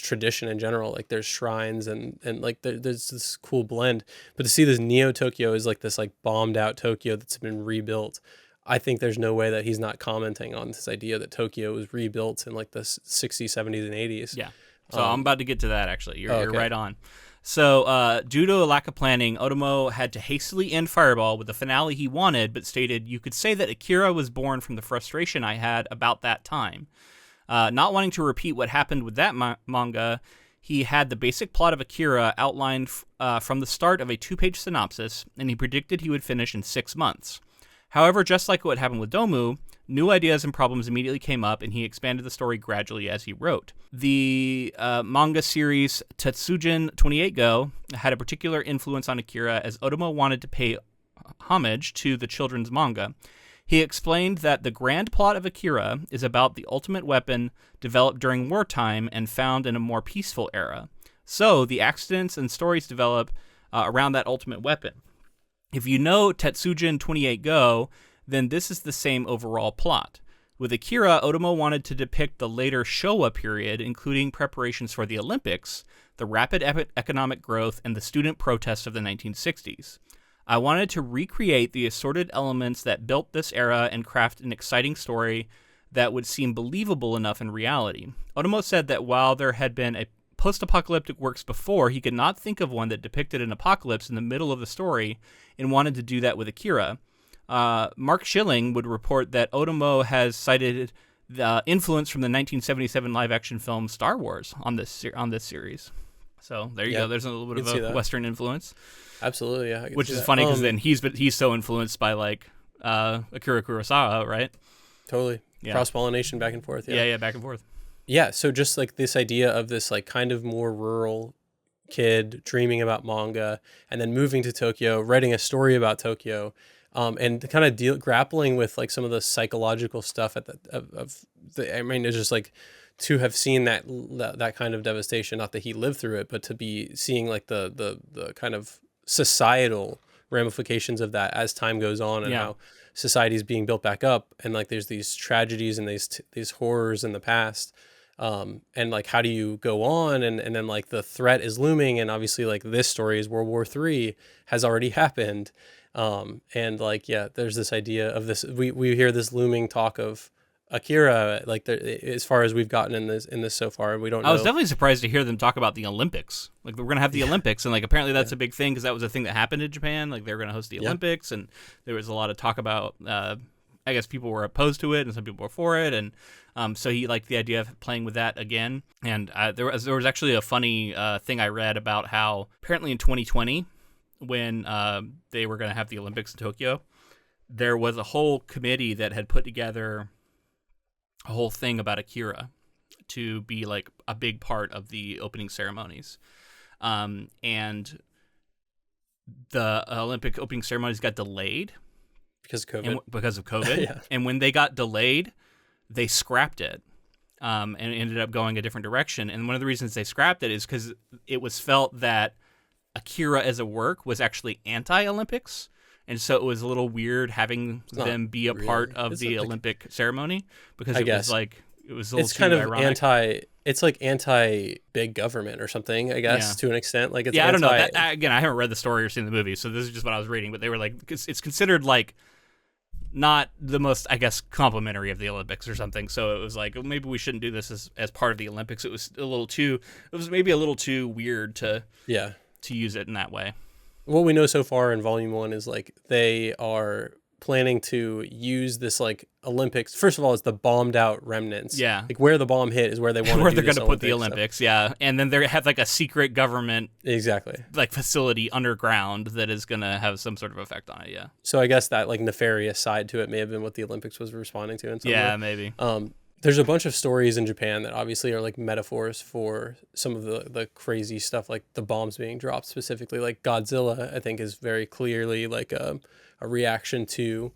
tradition in general. Like there's shrines and like there's this cool blend. But to see this Neo Tokyo is like this like bombed out Tokyo that's been rebuilt. I think there's no way that he's not commenting on this idea that Tokyo was rebuilt in like the 60s, 70s, and 80s. Yeah. So I'm about to get to that, actually. You're right on. So due to a lack of planning, Otomo had to hastily end Fireball with the finale he wanted, but stated, "You could say that Akira was born from the frustration I had about that time." Not wanting to repeat what happened with that manga, he had the basic plot of Akira outlined from the start of a 2-page synopsis, and he predicted he would finish in 6 months. However, just like what happened with Domu, new ideas and problems immediately came up, and he expanded the story gradually as he wrote. The manga series Tetsujin 28 Go had a particular influence on Akira, as Otomo wanted to pay homage to the children's manga. He explained that the grand plot of Akira is about the ultimate weapon developed during wartime and found in a more peaceful era. So the accidents and stories develop around that ultimate weapon. If you know Tetsujin 28 Go, then this is the same overall plot. With Akira, Otomo wanted to depict the later Showa period, including preparations for the Olympics, the rapid economic growth, and the student protests of the 1960s. I wanted to recreate the assorted elements that built this era and craft an exciting story that would seem believable enough in reality. Otomo said that while there had been a post-apocalyptic works before, he could not think of one that depicted an apocalypse in the middle of the story, and wanted to do that with Akira. Mark Schilling would report that Otomo has cited the influence from the 1977 live-action film Star Wars on this series. So there you go. There's a little bit of a Western influence. Absolutely, yeah. Which is funny because then he's so influenced by like Akira Kurosawa, right? Totally. Yeah. Cross-pollination back and forth. Yeah, back and forth. Yeah, so just like this idea of this like kind of more rural kid dreaming about manga and then moving to Tokyo, writing a story about Tokyo, and kind of grappling with like some of the psychological stuff it's just like to have seen that kind of devastation, not that he lived through it, but to be seeing like the kind of societal ramifications of that as time goes on, and how society is being built back up, and like there's these tragedies and these horrors in the past. And like, how do you go on? And then like the threat is looming, and obviously like this story is World War III has already happened. And like, there's this idea of this, we hear this looming talk of Akira, like as far as we've gotten in this so far, we don't know. I was definitely surprised to hear them talk about the Olympics. Like we're going to have the Olympics, and like apparently that's a big thing because that was a thing that happened in Japan. Like they were going to host the Olympics, and there was a lot of talk about, I guess people were opposed to it and some people were for it. And so he liked the idea of playing with that again. And there was actually a funny thing I read about how apparently in 2020, when they were going to have the Olympics in Tokyo, there was a whole committee that had put together a whole thing about Akira to be like a big part of the opening ceremonies. And the Olympic opening ceremonies got delayed because of COVID. Because of COVID. Yeah. And when they got delayed, they scrapped it. And ended up going a different direction. And one of the reasons they scrapped it is because it was felt that Akira as a work was actually anti-Olympics. And so it was a little weird having them be a part of the Olympic ceremony, because it was like, it was a little too ironic. It's like anti-big government or something, I guess, to an extent. Like, it's I don't know. Again, I haven't read the story or seen the movie, so this is just what I was reading. But they were like, it's considered like not the most, I guess, complimentary of the Olympics or something. So it was like, maybe we shouldn't do this as part of the Olympics. It was maybe a little too weird to use it in that way. What we know so far in Volume 1 is like they are planning to use this like Olympics. First of all, it's the bombed out remnants. Yeah. Like where the bomb hit is where they want to where they're going to put the Olympics. Yeah. And then they have like a secret government like facility underground that is going to have some sort of effect on it. Yeah. So I guess that like nefarious side to it may have been what the Olympics was responding to in some way. Maybe. There's a bunch of stories in Japan that obviously are like metaphors for some of the crazy stuff, like the bombs being dropped specifically. Like Godzilla, I think, is very clearly like a reaction to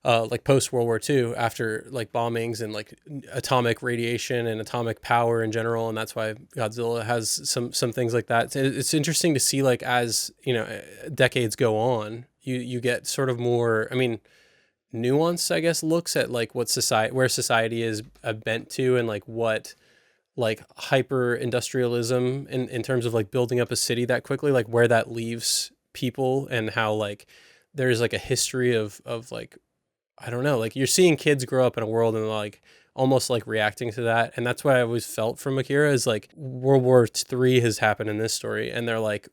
like post World War II, after like bombings and like atomic radiation and atomic power in general, and that's why Godzilla has some things like that. It's interesting to see, like, as decades go on, you get sort of more, I mean, nuance, I guess, looks at like where society is bent to, and like what like hyper industrialism in terms of like building up a city that quickly, like where that leaves people, and how like there's like a history of like, I don't know, like you're seeing kids grow up in a world and like almost like reacting to that. And that's what I always felt from Akira, is like World War III has happened in this story, and they're like,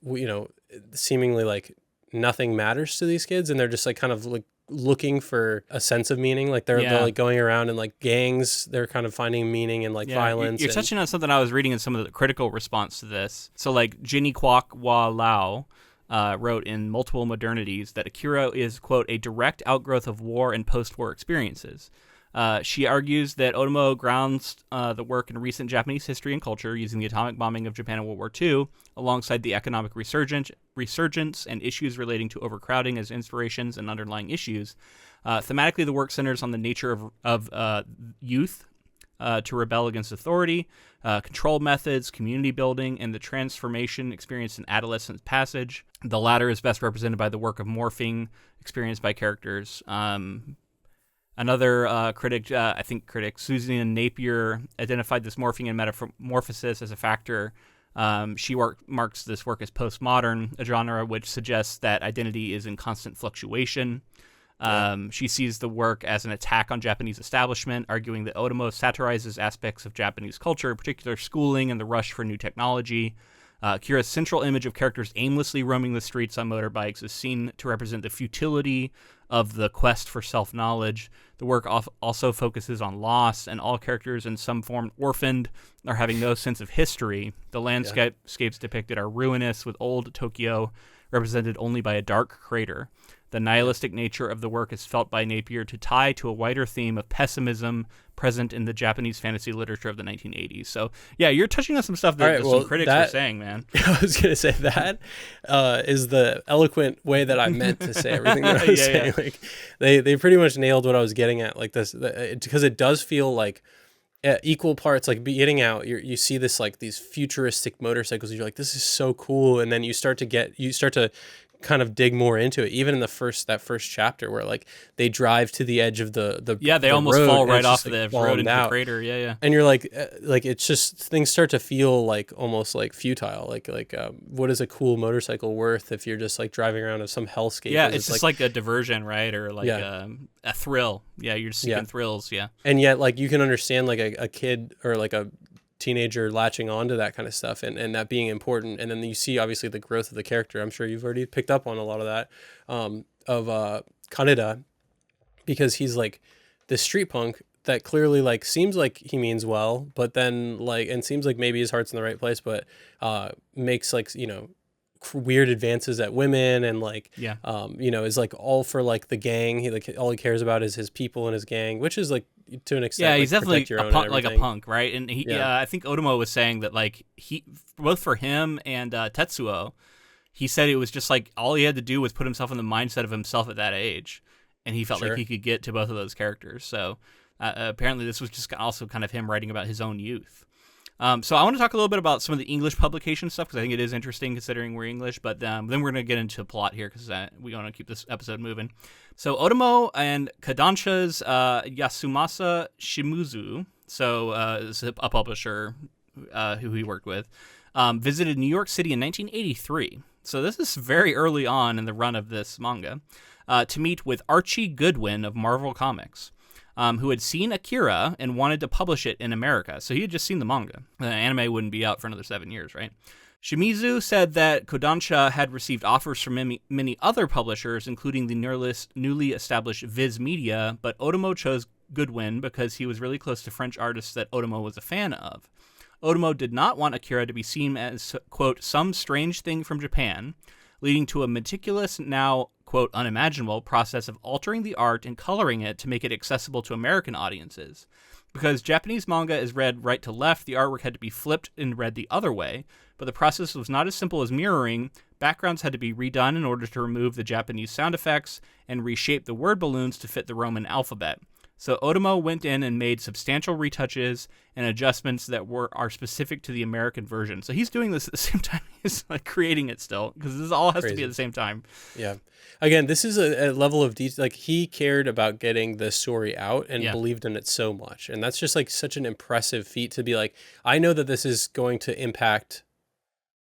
seemingly like nothing matters to these kids, and they're just like kind of like looking for a sense of meaning. Like they're like going around in like gangs, they're kind of finding meaning in like violence. You're touching on something I was reading in some of the critical response to this. So like Jinny Kwok Wa Lao wrote in Multiple Modernities that Akira is, quote, a direct outgrowth of war and post-war experiences. She argues that Otomo grounds the work in recent Japanese history and culture, using the atomic bombing of Japan in World War II, alongside the economic resurgence and issues relating to overcrowding as inspirations and underlying issues. Thematically, the work centers on the nature of youth to rebel against authority, control methods, community building, and the transformation experienced in adolescent passage. The latter is best represented by the work of morphing experienced by characters. Another critic, Susan Napier, identified this morphing and metamorphosis as a factor. She marks this work as postmodern, a genre which suggests that identity is in constant fluctuation. She sees the work as an attack on Japanese establishment, arguing that Otomo satirizes aspects of Japanese culture, in particular schooling and the rush for new technology. Akira's central image of characters aimlessly roaming the streets on motorbikes is seen to represent the futility of the quest for self-knowledge. The work also focuses on loss, and all characters in some form orphaned or having no sense of history. The landscapes depicted are ruinous, with old Tokyo represented only by a dark crater. The nihilistic nature of the work is felt by Napier to tie to a wider theme of pessimism present in the Japanese fantasy literature of the 1980s. So, yeah, you're touching on some stuff that some critics are saying, man. I was going to say that is the eloquent way that I meant to say everything that I was saying. Like, they pretty much nailed what I was getting at, like this, because it does feel like equal parts, like getting out, you see this, like these futuristic motorcycles, and you're like, this is so cool. And then you start to kind of dig more into it, even in that first chapter where like they drive to the edge of the they almost road, fall right off like the road into the crater. And you're like it's just, things start to feel like almost like futile, like what is a cool motorcycle worth if you're just like driving around in some hellscape? It's just like a diversion, right? Or like a thrill. You're just seeking thrills. And yet, like, you can understand like a kid or like a teenager latching onto that kind of stuff, and that being important. And then you see obviously the growth of the character. I'm sure you've already picked up on a lot of that, of Kaneda, because he's like this street punk that clearly like seems like he means well, but then like, and seems like maybe his heart's in the right place, but makes like, weird advances at women, and like, Yeah. is like all for like the gang. He like all he cares about is his people and his gang, which is like to an extent, Yeah, like he's definitely protect your a own and punk, like a everything. punk, right? And Yeah, I think Otomo was saying that like he, both for him and Tetsuo, he said it was just like all he had to do was put himself in the mindset of himself at that age, and he felt like sure. he could get to both of those characters. So apparently, this was just also kind of him writing about his own youth. So I want to talk a little bit about some of the English publication stuff because I think it is interesting considering we're English. But then we're going to get into plot here because we want to keep this episode moving. So Otomo and Kodansha's Yasumasa Shimizu, so is a publisher who he worked with, visited New York City in 1983. So this is very early on in the run of this manga, to meet with Archie Goodwin of Marvel Comics. Who had seen Akira and wanted to publish it in America. So he had just seen the manga. The anime wouldn't be out for another 7 years, right? Shimizu said that Kodansha had received offers from many other publishers, including the newly established Viz Media, but Otomo chose Goodwin because he was really close to French artists that Otomo was a fan of. Otomo did not want Akira to be seen as, quote, some strange thing from Japan, leading to a meticulous, now, quote, unimaginable process of altering the art and coloring it to make it accessible to American audiences. Because Japanese manga is read right to left, the artwork had to be flipped and read the other way, but the process was not as simple as mirroring. Backgrounds had to be redone in order to remove the Japanese sound effects and reshape the word balloons to fit the Roman alphabet. So Otomo went in and made substantial retouches and adjustments that are specific to the American version. So he's doing this at the same time he's like creating it still, because this all has to be at the same time. Yeah. Again, this is a level of detail. Like he cared about getting the story out and believed in it so much. And that's just like such an impressive feat to be like, I know that this is going to impact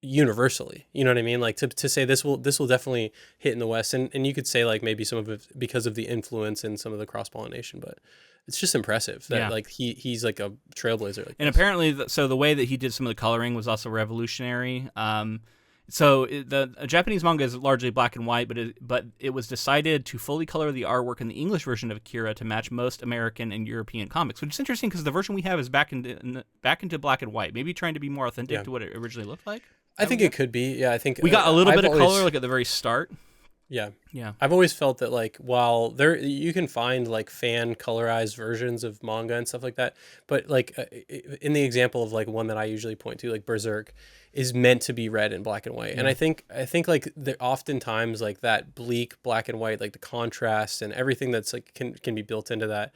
universally, you know what I mean? Like to say this will definitely hit in the West, and you could say like maybe some of it because of the influence and some of the cross pollination, but it's just impressive that like he's like a trailblazer. Like and this. Apparently, so the way that he did some of the coloring was also revolutionary. The Japanese manga is largely black and white, but it was decided to fully color the artwork in the English version of Akira to match most American and European comics, which is interesting because the version we have is back into black and white, maybe trying to be more authentic to what it originally looked like. I think it could be. Yeah, I think we got a little bit of color like at the very start. Yeah. Yeah. I've always felt that like while you can find like fan colorized versions of manga and stuff like that, but like in the example of like one that I usually point to, like Berserk, is meant to be read in black and white. And I think like there oftentimes like that bleak black and white, like the contrast and everything that's like can be built into that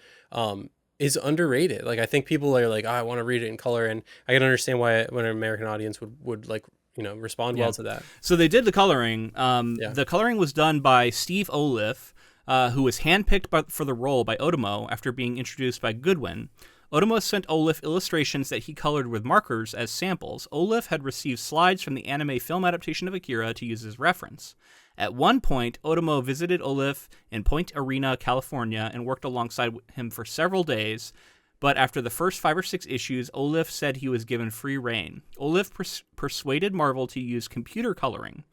is underrated. Like I think people are like, oh, I want to read it in color, and I can understand why when an American audience would like respond well to that. So they did the coloring. The coloring was done by Steve Oliff, who was handpicked for the role by Otomo after being introduced by Goodwin. Otomo sent Oliff illustrations that he colored with markers as samples. Oliff had received slides from the anime film adaptation of Akira to use as reference. At one point, Otomo visited Oliff in Point Arena, California, and worked alongside him for several days. But after the first 5 or 6 issues, Oliff said he was given free rein. Oliff persuaded Marvel to use computer coloring.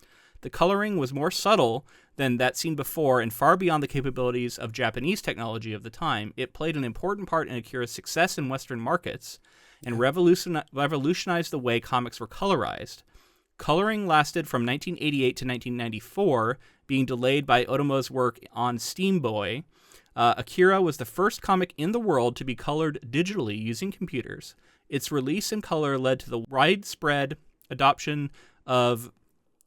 The coloring was more subtle than that seen before and far beyond the capabilities of Japanese technology of the time. It played an important part in Akira's success in Western markets and revolutionized the way comics were colorized. Coloring lasted from 1988 to 1994, being delayed by Otomo's work on Steam Boy. Akira was the first comic in the world to be colored digitally using computers. Its release in color led to the widespread adoption of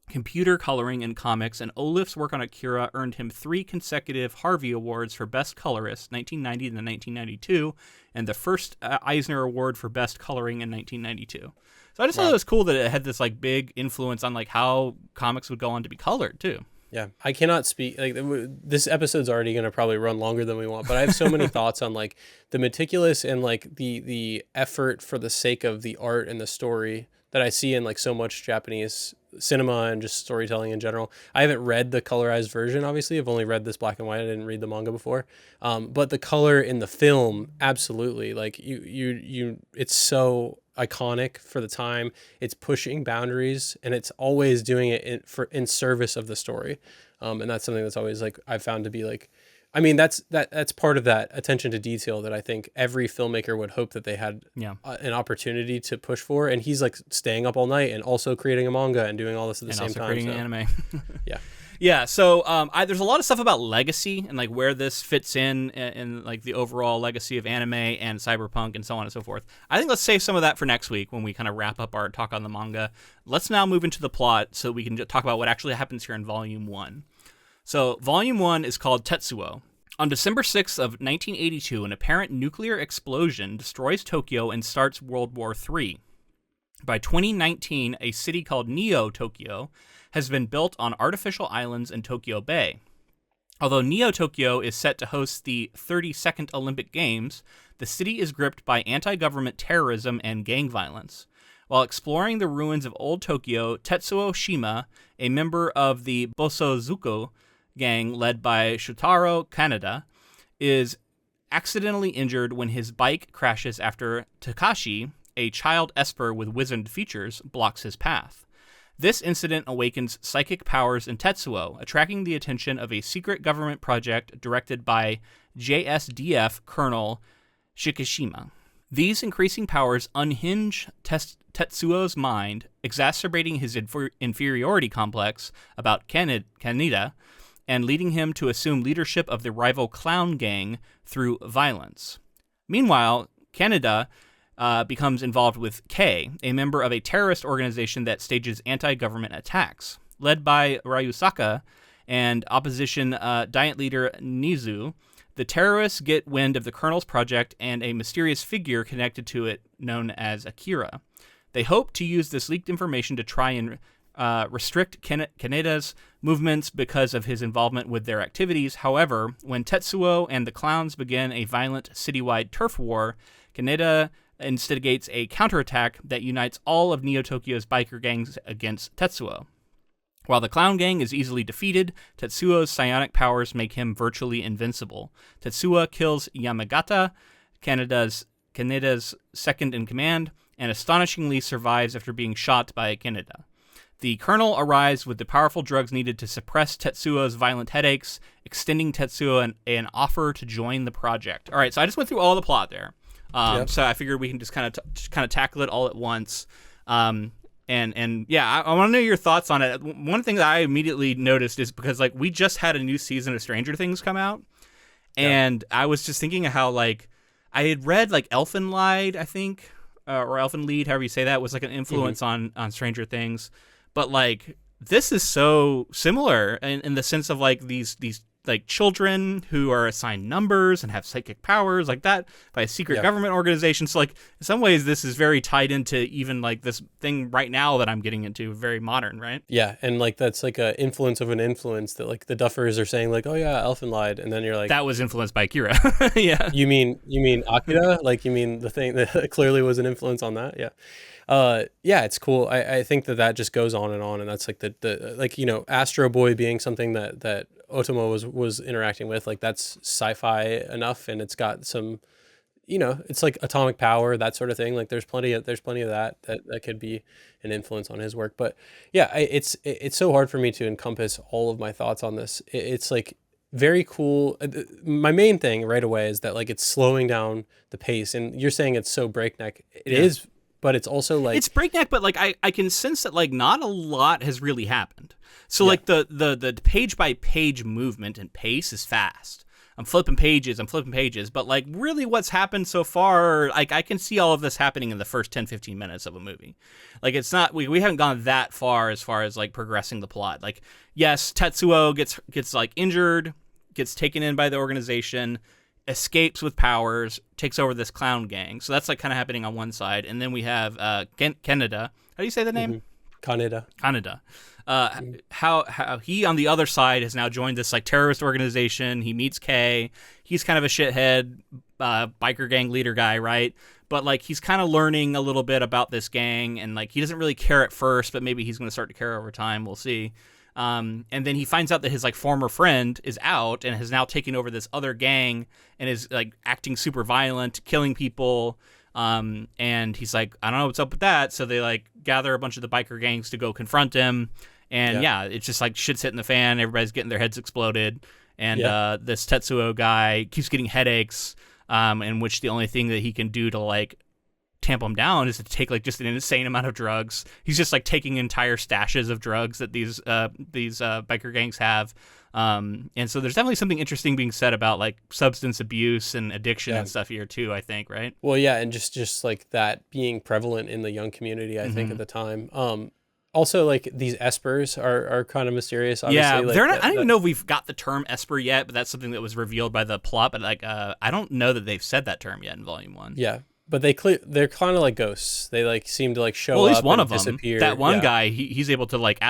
computer coloring in comics, and Oliff's work on Akira earned him 3 consecutive Harvey Awards for Best Colorist, 1990 and 1992, and the first Eisner Award for Best Coloring in 1992. So I just thought it was cool that it had this like big influence on like how comics would go on to be colored too. Yeah, I cannot speak, like this episode's already going to probably run longer than we want, but I have so many thoughts on like the meticulous and like the effort for the sake of the art and the story that I see in like so much Japanese cinema and just storytelling in general. I haven't read the colorized version, obviously. I've only read this black and white. I didn't read the manga before. But the color in the film, absolutely. Like it's so iconic for the time. It's pushing boundaries, and it's always doing it in service of the story. And that's something that's always like I've found to be like I mean, that's part of that attention to detail that I think every filmmaker would hope that they had Yeah. an opportunity to push for. And he's like staying up all night and also creating a manga and doing all this at the And same also time. creating So an anime. yeah, Yeah, so there's a lot of stuff about legacy and like where this fits in like the overall legacy of anime and cyberpunk and so on and so forth. I think let's save some of that for next week when we kind of wrap up our talk on the manga. Let's now move into the plot so we can talk about what actually happens here in Volume 1. So Volume 1 is called Tetsuo. On December 6th of 1982, an apparent nuclear explosion destroys Tokyo and starts World War III. By 2019, a city called Neo-Tokyo has been built on artificial islands in Tokyo Bay. Although Neo-Tokyo is set to host the 32nd Olympic Games, the city is gripped by anti-government terrorism and gang violence. While exploring the ruins of old Tokyo, Tetsuo Shima, a member of the Bosozuko gang led by Shotaro Kaneda, is accidentally injured when his bike crashes after Takashi, a child esper with wizened features, blocks his path. This incident awakens psychic powers in Tetsuo, attracting the attention of a secret government project directed by JSDF Colonel Shikishima. These increasing powers unhinge Tetsuo's mind, exacerbating his inferiority complex about Kaneda, and leading him to assume leadership of the rival clown gang through violence. Meanwhile, Kaneda becomes involved with K, a member of a terrorist organization that stages anti-government attacks. Led by Ryusaka and opposition Diet leader Nizu, the terrorists get wind of the Colonel's project and a mysterious figure connected to it known as Akira. They hope to use this leaked information to try and restrict Kaneda's movements because of his involvement with their activities. However, when Tetsuo and the clowns begin a violent citywide turf war, Kaneda instigates a counterattack that unites all of Neo-Tokyo's biker gangs against Tetsuo. While the clown gang is easily defeated, Tetsuo's psionic powers make him virtually invincible. Tetsuo kills Yamagata, Kaneda's second-in-command, and astonishingly survives after being shot by Kaneda. The Colonel arrives with the powerful drugs needed to suppress Tetsuo's violent headaches, extending Tetsuo an offer to join the project. All right, so I just went through all the plot there. So I figured we can just kind of tackle it all at once. And yeah, I want to know your thoughts on it. One thing that I immediately noticed is because like we just had a new season of Stranger Things come out, and I was just thinking of how like I had read like Elfenlied, I think, or Elfenlied, however you say that, was like an influence on Stranger Things. But like this is so similar in the sense of like these like children who are assigned numbers and have psychic powers like that by a secret government organization. So like in some ways this is very tied into even like this thing right now that I'm getting into, very modern, right? Yeah, and like that's like a influence of an influence that like the Duffers are saying like, oh yeah, Elfenlied, and then you're like, that was influenced by Akira. Yeah. You mean Akira? Like you mean the thing that clearly was an influence on that? Yeah. Yeah, it's cool. I think that just goes on, and that's like the like, you know, Astro Boy being something that Otomo was interacting with, like that's sci-fi enough, and it's got some, you know, it's like atomic power, that sort of thing. Like there's plenty of that could be an influence on his work. But yeah, it's so hard for me to encompass all of my thoughts on this. It's like very cool. My main thing right away is that like it's slowing down the pace, and you're saying it's so breakneck. It is. But it's also like it's breakneck, but like I can sense that like not a lot has really happened. So like the page by page movement and pace is fast. I'm flipping pages, but like really what's happened so far, like I can see all of this happening in the first 10-15 minutes of a movie. Like it's not we haven't gone that far as like progressing the plot. Like yes, Tetsuo gets like injured, gets taken in by the organization, escapes with powers, takes over this clown gang. So that's like kind of happening on one side. And then we have Kaneda. How do you say the name? Kaneda. How he on the other side has now joined this like terrorist organization. He meets Kay. He's kind of a shithead biker gang leader guy, right? But like he's kind of learning a little bit about this gang, and like he doesn't really care at first, but maybe he's going to start to care over time. We'll see. And then he finds out that his like former friend is out and has now taken over this other gang and is like acting super violent, killing people. And he's like, I don't know what's up with that. So they like gather a bunch of the biker gangs to go confront him. And yeah it's just like shit's hitting the fan. Everybody's getting their heads exploded. and Yeah. this Tetsuo guy keeps getting headaches, in which the only thing that he can do to like tamp him down is to take like just an insane amount of drugs. He's just like taking entire stashes of drugs that these biker gangs have. And so there's definitely something interesting being said about like substance abuse and addiction and stuff here too, I think, right? Well, yeah, and just like that being prevalent in the young community, I think at the time. Also, like these espers are kind of mysterious. Obviously, Yeah, like they're not. I don't even know if we've got the term esper yet, but that's something that was revealed by the plot. But like, I don't know that they've said that term yet in Volume 1. Yeah, but they're kind of like ghosts. They like seem to like show Well, at least up one and of them. disappear. That one guy, he's able to like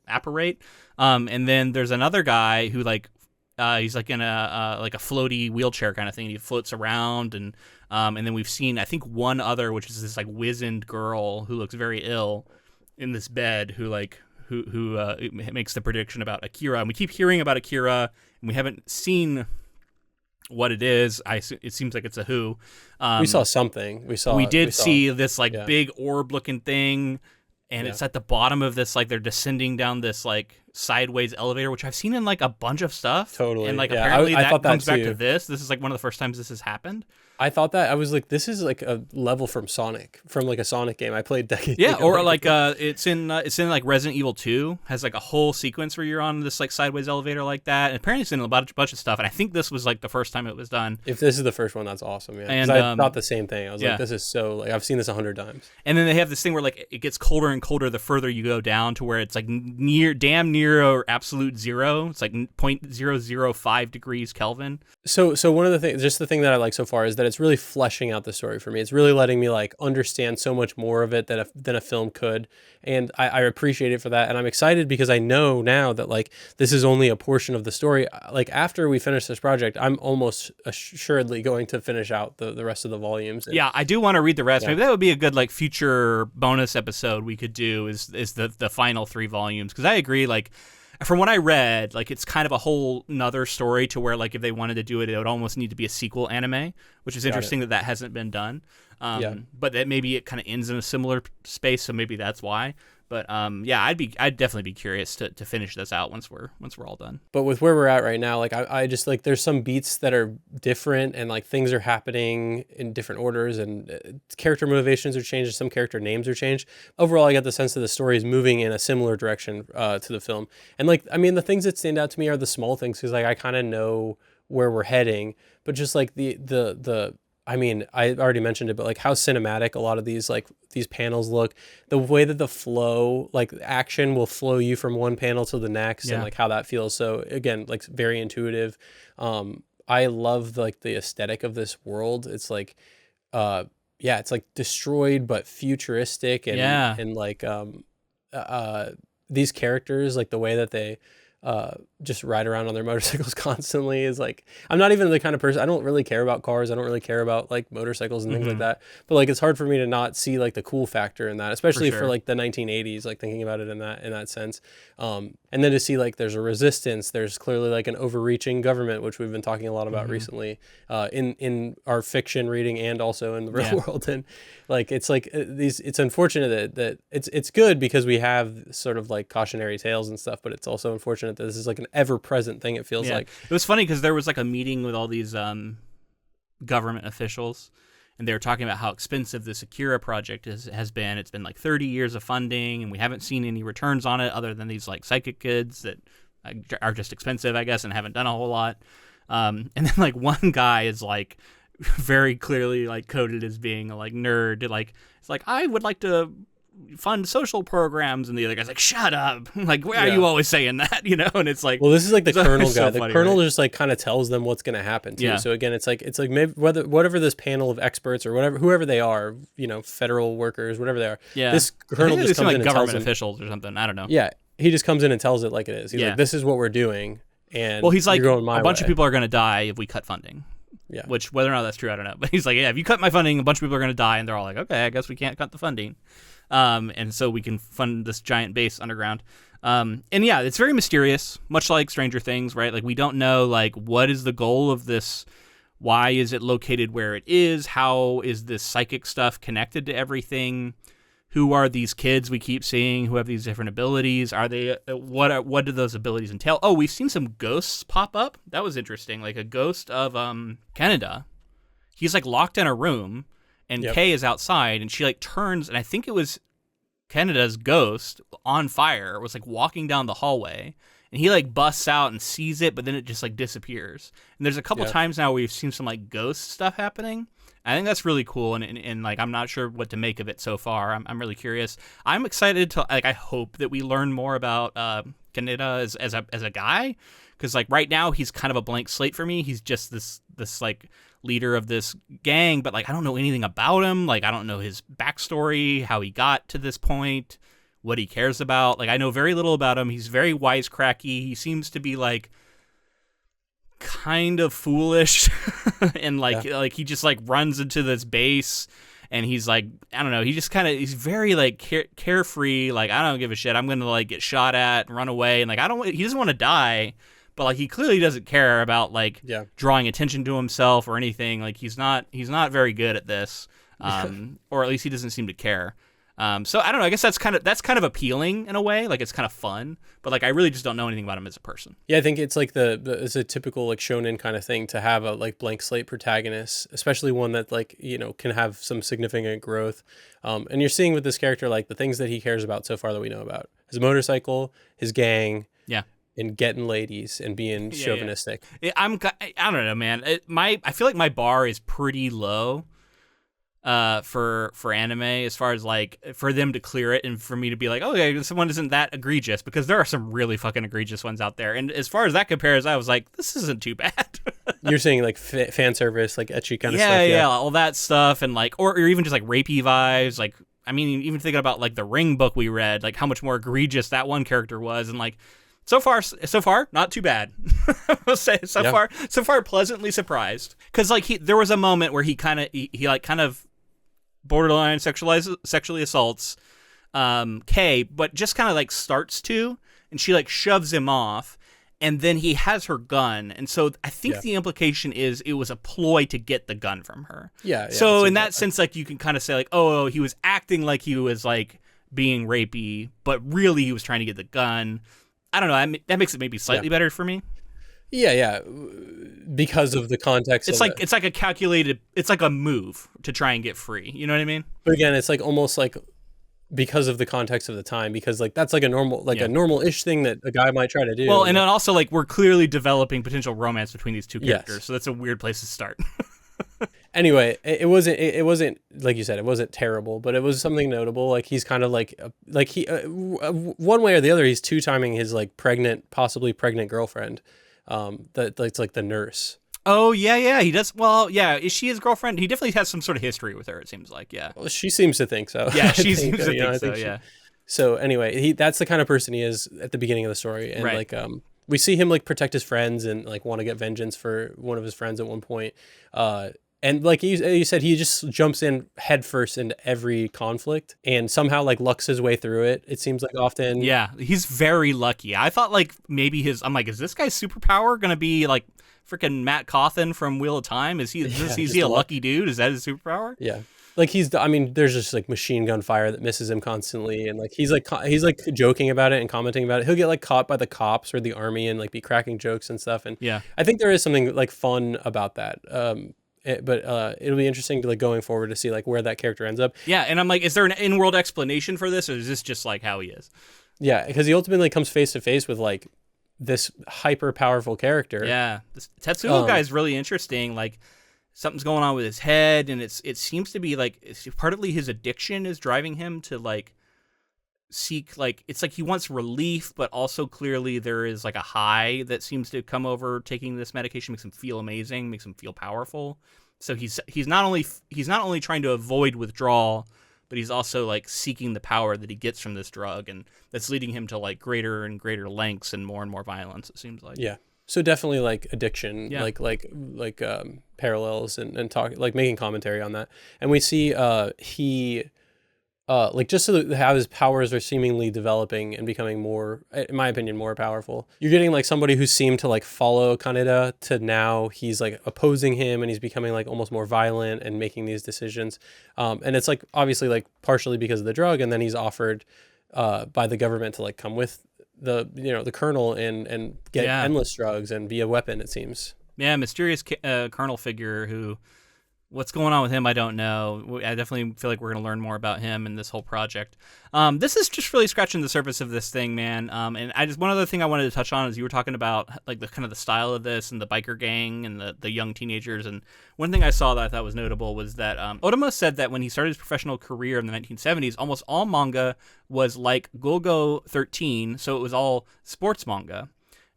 apparate. And then there's another guy who like, he's like in a like a floaty wheelchair kind of thing. He floats around, and then we've seen I think one other, which is this like wizened girl who looks very ill in this bed, who makes the prediction about Akira. And we keep hearing about Akira, and we haven't seen what it is. It seems like it's a who. We saw something. We did see this like yeah. big orb looking thing, and it's at the bottom of this, like they're descending down this like sideways elevator, which I've seen in like a bunch of stuff. Totally. And like Yeah, apparently I that thought that comes back too. to this. This is like one of the first times this has happened. I thought that. I was like, this is like a level from Sonic, from like a Sonic game I played decades Yeah, ago. or like it's in like Resident Evil 2 has like a whole sequence where you're on this like sideways elevator like that. And apparently it's in a bunch of stuff. And I think this was like the first time it was done. If this is the first one, that's awesome. Yeah, 'cause And, I thought the same thing. I was yeah. like, this is so like I've seen this 100 times. And then they have this thing where like it gets colder and colder the further you go down, to where it's like damn near or absolute zero. It's like 0.005 degrees Kelvin. So one of the things, just the thing that I like so far is that it's really fleshing out the story for me. It's really letting me like understand so much more of it than a film could, and I appreciate it for that. And I'm excited because I know now that like this is only a portion of the story. Like after we finish this project, I'm almost assuredly going to finish out the rest of the volumes. And, yeah, I do want to read the rest. Yeah. Maybe that would be a good like future bonus episode we could do. Is the final 3 volumes? Because I agree, like, from what I read, like it's kind of a whole nother story, to where like if they wanted to do it, it would almost need to be a sequel anime, which is interesting that hasn't been done. But that maybe it kind of ends in a similar space, so maybe that's why. But yeah, I'd definitely be curious to finish this out once we're all done. But with where we're at right now, like I just like there's some beats that are different, and like things are happening in different orders, and character motivations are changed, some character names are changed. Overall, I get the sense that the story is moving in a similar direction to the film. And like, I mean, the things that stand out to me are the small things, because like I kind of know where we're heading, but just like the I mean, I already mentioned it, but like how cinematic a lot of these panels look, the way that the flow, like action will flow you from one panel to the next, and like how that feels. So again, like very intuitive. I love like the aesthetic of this world. It's like, it's like destroyed but futuristic, and like these characters, like the way that they just ride around on their motorcycles constantly is like, I'm not even the kind of person, I don't really care about cars, I don't really care about like motorcycles and things like that, but like it's hard for me to not see like the cool factor in that, especially for like the 1980s, like thinking about it in that sense. And then to see like there's a resistance, there's clearly like an overreaching government, which we've been talking a lot about recently, in our fiction reading and also in the real world. And like it's like it's unfortunate that it's good because we have sort of like cautionary tales and stuff, but it's also unfortunate that this is like an ever-present thing, it feels like. It was funny because there was like a meeting with all these government officials, and they were talking about how expensive this Akira project has been. It's been like 30 years of funding, and we haven't seen any returns on it other than these like psychic kids that are just expensive, I guess, and haven't done a whole lot. And then like one guy is like very clearly like coded as being a like nerd. Like it's like, I would like to fund social programs, and the other guy's like, shut up, like, why are you always saying that, you know? And it's like, well, this is like the colonel guy. so the funny, colonel right? just like kind of tells them what's going to happen too. Yeah. So again, it's like maybe whatever this panel of experts or whoever they are, you know, federal workers, whatever they are, this colonel just comes like in and government tells them, officials or something, I don't know. yeah, he just comes in and tells it like it is. He's like, this is what we're doing, and well, he's like, you're going my a bunch way. of people are going to die if we cut funding. Yeah. Which, whether or not that's true, I don't know. But he's like, yeah, if you cut my funding, a bunch of people are going to die. And they're all like, okay, I guess we can't cut the funding. And so we can fund this giant base underground. And yeah, it's very mysterious, much like Stranger Things, right? Like, we don't know, like, what is the goal of this? Why is it located where it is? How is this psychic stuff connected to everything? who are these kids we keep seeing who have these different abilities? Are they what do those abilities entail? Oh, we've seen some ghosts pop up. That was interesting. Like a ghost of Canada. He's like locked in a room, and Kay is outside, and she like turns, and I think it was Canada's ghost on fire was like walking down the hallway, and he like busts out and sees it, but then it just like disappears. And there's a couple times now we've seen some like ghost stuff happening. I think that's really cool, and like I'm not sure what to make of it so far. I'm really curious. I'm excited to like I hope that we learn more about Canada as a guy, because like right now he's kind of a blank slate for me. He's just this like leader of this gang, but like I don't know anything about him. Like I don't know his backstory, how he got to this point, what he cares about. Like I know very little about him. He's very wisecracky. He seems to be like kind of foolish and like he just like runs into this base, and he's like, I don't know, he just kind of, he's very like carefree, like I don't give a shit, I'm gonna like get shot at and run away, and like he doesn't want to die, but like he clearly doesn't care about like drawing attention to himself or anything. Like he's not very good at this, or at least he doesn't seem to care. So I don't know. I guess that's kind of appealing in a way. Like it's kind of fun, but like I really just don't know anything about him as a person. Yeah, I think it's like it's a typical like shonen kind of thing to have a like blank slate protagonist, especially one that like, you know, can have some significant growth. And you're seeing with this character like the things that he cares about so far that we know about: his motorcycle, his gang, and getting ladies and being chauvinistic. Yeah. I don't know, man. I feel like my bar is pretty low. For anime, as far as like for them to clear it and for me to be like, oh yeah, this one isn't that egregious, because there are some really fucking egregious ones out there. And as far as that compares, I was like, this isn't too bad. You're saying like fan service, like ecchi kind of stuff. Yeah, all that stuff, and like, or even just like rapey vibes. Like, I mean, even thinking about like the Ring book we read, like how much more egregious that one character was, and like so far, not too bad. I'll say so far, pleasantly surprised. Because like there was a moment where he kind of borderline sexually assaults Kay, but just kind of like starts to, and she like shoves him off, and then he has her gun, and so I think the implication is it was a ploy to get the gun from her. So in that sense, like you can kind of say like, oh, he was acting like he was like being rapey, but really he was trying to get the gun. I don't know. That makes it maybe slightly better for me. Yeah, because of the context. It's like a calculated. It's like a move to try and get free. You know what I mean? But again, it's like almost like because of the context of the time, because like that's like a normal-ish thing that a guy might try to do. Well, and then also like we're clearly developing potential romance between these two characters, so that's a weird place to start. Anyway, it wasn't like you said, it wasn't terrible, but it was something notable. Like he's kind of like he one way or the other, he's two-timing his like possibly pregnant girlfriend. That's like the nurse. Oh yeah, he does. Well, yeah, is she his girlfriend? He definitely has some sort of history with her. It seems like, Well, she seems to think so. Yeah, she seems to think so. Yeah. So anyway, that's the kind of person he is at the beginning of the story, and like we see him like protect his friends and like want to get vengeance for one of his friends at one point. And like you said, he just jumps in headfirst into every conflict and somehow like lucks his way through it. It seems like often. Yeah, he's very lucky. I thought like maybe I'm like, is this guy's superpower gonna be like freaking Matt Cawthon from Wheel of Time? Is he a lucky dude? Is that his superpower? Yeah. Like there's just like machine gun fire that misses him constantly, and like he's like joking about it and commenting about it. He'll get like caught by the cops or the army and like be cracking jokes and stuff. And I think there is something like fun about that. But it'll be interesting to like going forward to see like where that character ends up. Yeah, and I'm like, is there an in-world explanation for this, or is this just like how he is? Yeah, because he ultimately comes face to face with like this hyper powerful character. Yeah, this Tetsuo guy is really interesting. Like something's going on with his head, and it seems to be like partly his addiction is driving him to like seek, like it's like he wants relief, but also clearly there is like a high that seems to come over taking this medication. Makes him feel amazing, makes him feel powerful. So he's not only trying to avoid withdrawal, but he's also like seeking the power that he gets from this drug, and that's leading him to like greater and greater lengths and more violence, it seems like. Yeah. So definitely like addiction, like parallels and talk, like making commentary on that. And we see he like just so that how his powers are seemingly developing and becoming more, in my opinion, more powerful. You're getting like somebody who seemed to like follow Kaneda to now he's like opposing him and he's becoming like almost more violent and making these decisions. And it's like obviously like partially because of the drug, and then he's offered by the government to like come with the colonel and get endless drugs and be a weapon, it seems. Yeah, mysterious colonel figure who. What's going on with him, I don't know. I definitely feel like we're going to learn more about him in this whole project. This is just really scratching the surface of this thing, man. And one other thing I wanted to touch on is you were talking about like the kind of the style of this and the biker gang and the young teenagers. And one thing I saw that I thought was notable was that Otomo said that when he started his professional career in the 1970s, almost all manga was like Golgo 13, so it was all sports manga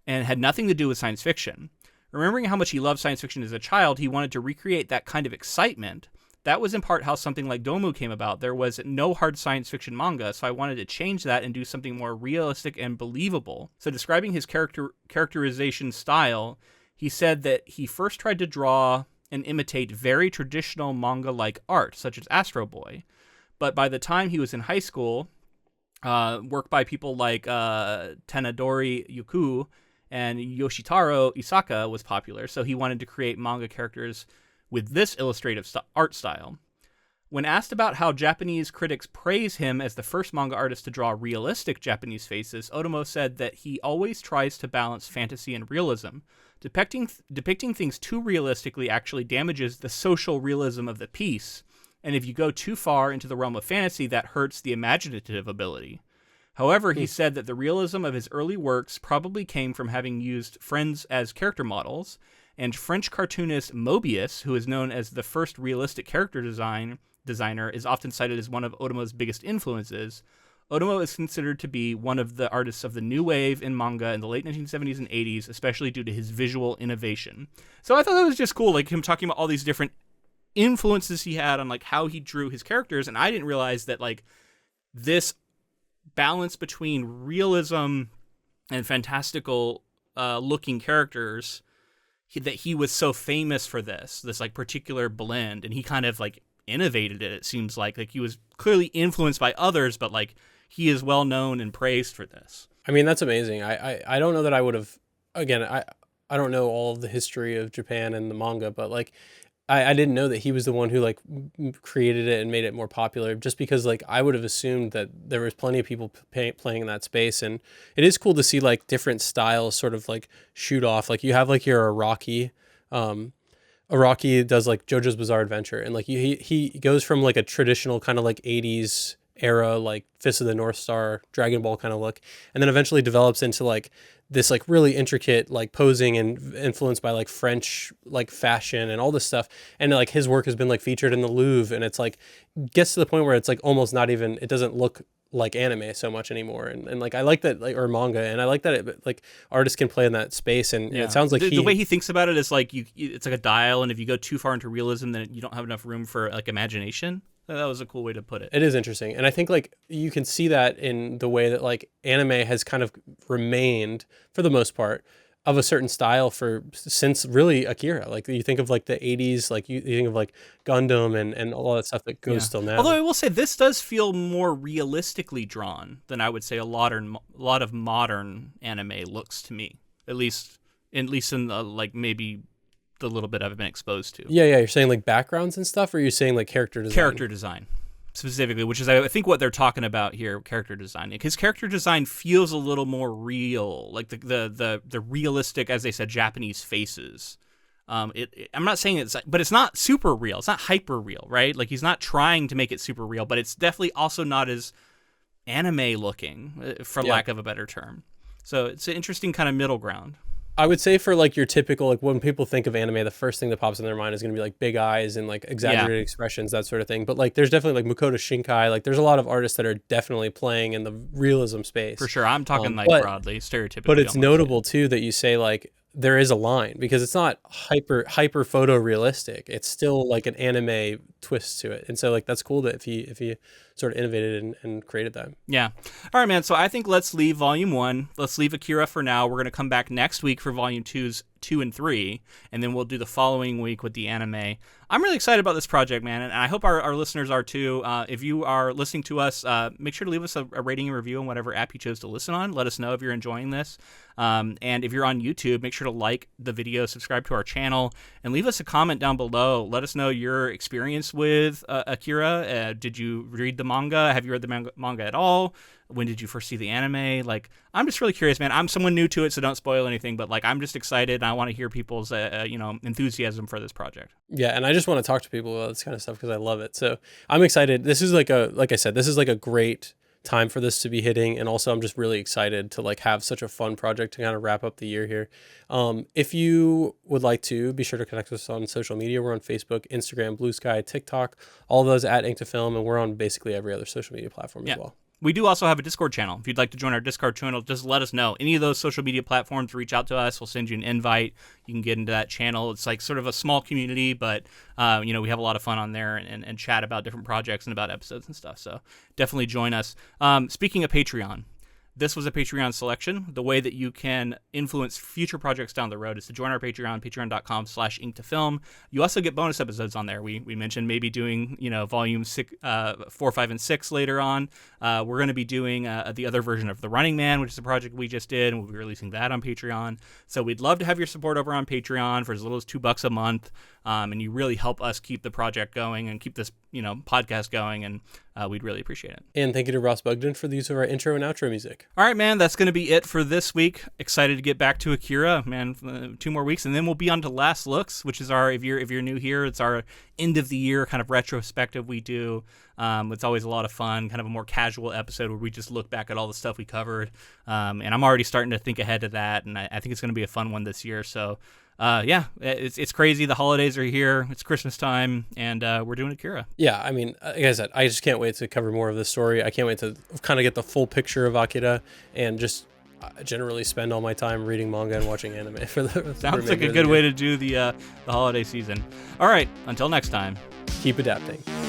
and had nothing to do with science fiction. Remembering how much he loved science fiction as a child, he wanted to recreate that kind of excitement. That was in part how something like Domu came about. There was no hard science fiction manga, so I wanted to change that and do something more realistic and believable. So describing his characterization style, he said that he first tried to draw and imitate very traditional manga-like art, such as Astro Boy. But by the time he was in high school, work by people like Tanadori Yuku and Yoshitaro Isaka was popular, so he wanted to create manga characters with this illustrative art style. When asked about how Japanese critics praise him as the first manga artist to draw realistic Japanese faces, Otomo said that he always tries to balance fantasy and realism. Depicting things too realistically actually damages the social realism of the piece, and if you go too far into the realm of fantasy, that hurts the imaginative ability. However, he said that the realism of his early works probably came from having used friends as character models, and French cartoonist Mobius, who is known as the first realistic character designer, is often cited as one of Otomo's biggest influences. Otomo is considered to be one of the artists of the new wave in manga in the late 1970s and 80s, especially due to his visual innovation. So I thought that was just cool, like him talking about all these different influences he had on like how he drew his characters, and I didn't realize that like this balance between realism and fantastical looking characters, that he was so famous for this like particular blend, and he kind of like innovated it. It seems like he was clearly influenced by others, but like he is well known and praised for this. I mean, that's amazing. I don't know that I would have, again, I don't know all of the history of Japan and the manga, but like I didn't know that he was the one who like created it and made it more popular, just because like I would have assumed that there was plenty of people playing in that space. And it is cool to see like different styles sort of like shoot off. Like you have like your Araki, Araki does like JoJo's Bizarre Adventure, and like he goes from like a traditional kind of like 80s era, like Fist of the North Star, Dragon Ball kind of look, and then eventually develops into like this like really intricate like posing and influenced by like French like fashion and all this stuff. And like his work has been like featured in the Louvre, and it's like gets to the point where it's like almost not even, it doesn't look like anime so much anymore. And like I like that, like, or manga, and I like that it, like artists can play in that space. And it sounds like the way he thinks about it is like it's like a dial, and if you go too far into realism, then you don't have enough room for like imagination. That was a cool way to put it. It is interesting. And I think like you can see that in the way that like anime has kind of remained for the most part of a certain style since really Akira. Like you think of like the 80s, like you think of like Gundam and all that stuff that goes still now. Although I will say this does feel more realistically drawn than I would say a lot of modern anime looks to me. At least in the, like maybe the little bit I've been exposed to. Yeah. You're saying like backgrounds and stuff, or you're saying like character design? Character design, specifically, which is I think what they're talking about here, character design. Because character design feels a little more real, like the realistic, as they said, Japanese faces. I'm not saying but it's not super real. It's not hyper real, right? Like he's not trying to make it super real, but it's definitely also not as anime looking, for lack of a better term. So it's an interesting kind of middle ground. I would say for like your typical, like when people think of anime, the first thing that pops in their mind is going to be like big eyes and like exaggerated expressions, that sort of thing. But like there's definitely like Makoto Shinkai, like there's a lot of artists that are definitely playing in the realism space. For sure. I'm talking broadly, stereotypically. But it's notable too that you say like there is a line, because it's not hyper photorealistic. It's still like an anime twist to it. And so like that's cool that if he sort of innovated and created that. Yeah. All right, man. So I think let's leave volume 1. Let's leave Akira for now. We're going to come back next week for volume 2's 2 and 3, and then we'll do the following week with the anime. I'm really excited about this project, man, and I hope our listeners are too. If you are listening to us, make sure to leave us a rating and review on whatever app you chose to listen on. Let us know if you're enjoying this. And if you're on YouTube, make sure to like the video, subscribe to our channel, and leave us a comment down below. Let us know your experience with Akira. Did you read the manga? Have you read the manga at all? When did you first see the anime? Like, I'm just really curious, man. I'm someone new to it, so don't spoil anything. But like, I'm just excited, and I want to hear people's enthusiasm for this project. Yeah, and I just want to talk to people about this kind of stuff because I love it. So I'm excited. This is like I said, this is like a great time for this to be hitting, and also I'm just really excited to like have such a fun project to kind of wrap up the year here. If you would like to, be sure to connect with us on social media. We're on Facebook, Instagram, Blue Sky, TikTok, all of those at Ink to Film, and we're on basically every other social media platform as well. We do also have a Discord channel. If you'd like to join our Discord channel, just let us know. Any of those social media platforms, reach out to us. We'll send you an invite. You can get into that channel. It's like sort of a small community, but we have a lot of fun on there and chat about different projects and about episodes and stuff. So definitely join us. Speaking of Patreon, this was a Patreon selection. The way that you can influence future projects down the road is to join our Patreon, patreon.com/inktofilm. You also get bonus episodes on there. We mentioned maybe doing, volume 4, 5, and 6 later on. We're going to be doing the other version of The Running Man, which is a project we just did, and we'll be releasing that on Patreon. So we'd love to have your support over on Patreon for as little as $2 a month. And you really help us keep the project going and keep this, podcast going, and we'd really appreciate it. And thank you to Ross Bugden for the use of our intro and outro music. All right, man, that's going to be it for this week. Excited to get back to Akira, man. 2 more weeks, and then we'll be on to Last Looks, which is our, if you're new here, it's our end of the year kind of retrospective we do. It's always a lot of fun, kind of a more casual episode where we just look back at all the stuff we covered. And I'm already starting to think ahead to that, and I think it's going to be a fun one this year. So it's crazy. The holidays are here. It's Christmas time, and we're doing Akira. Yeah, I mean, like I said, I just can't wait to cover more of this story. I can't wait to kind of get the full picture of Akira and just generally spend all my time reading manga and watching anime for the Sounds like a good way to do the holiday season. All right, until next time. Keep adapting.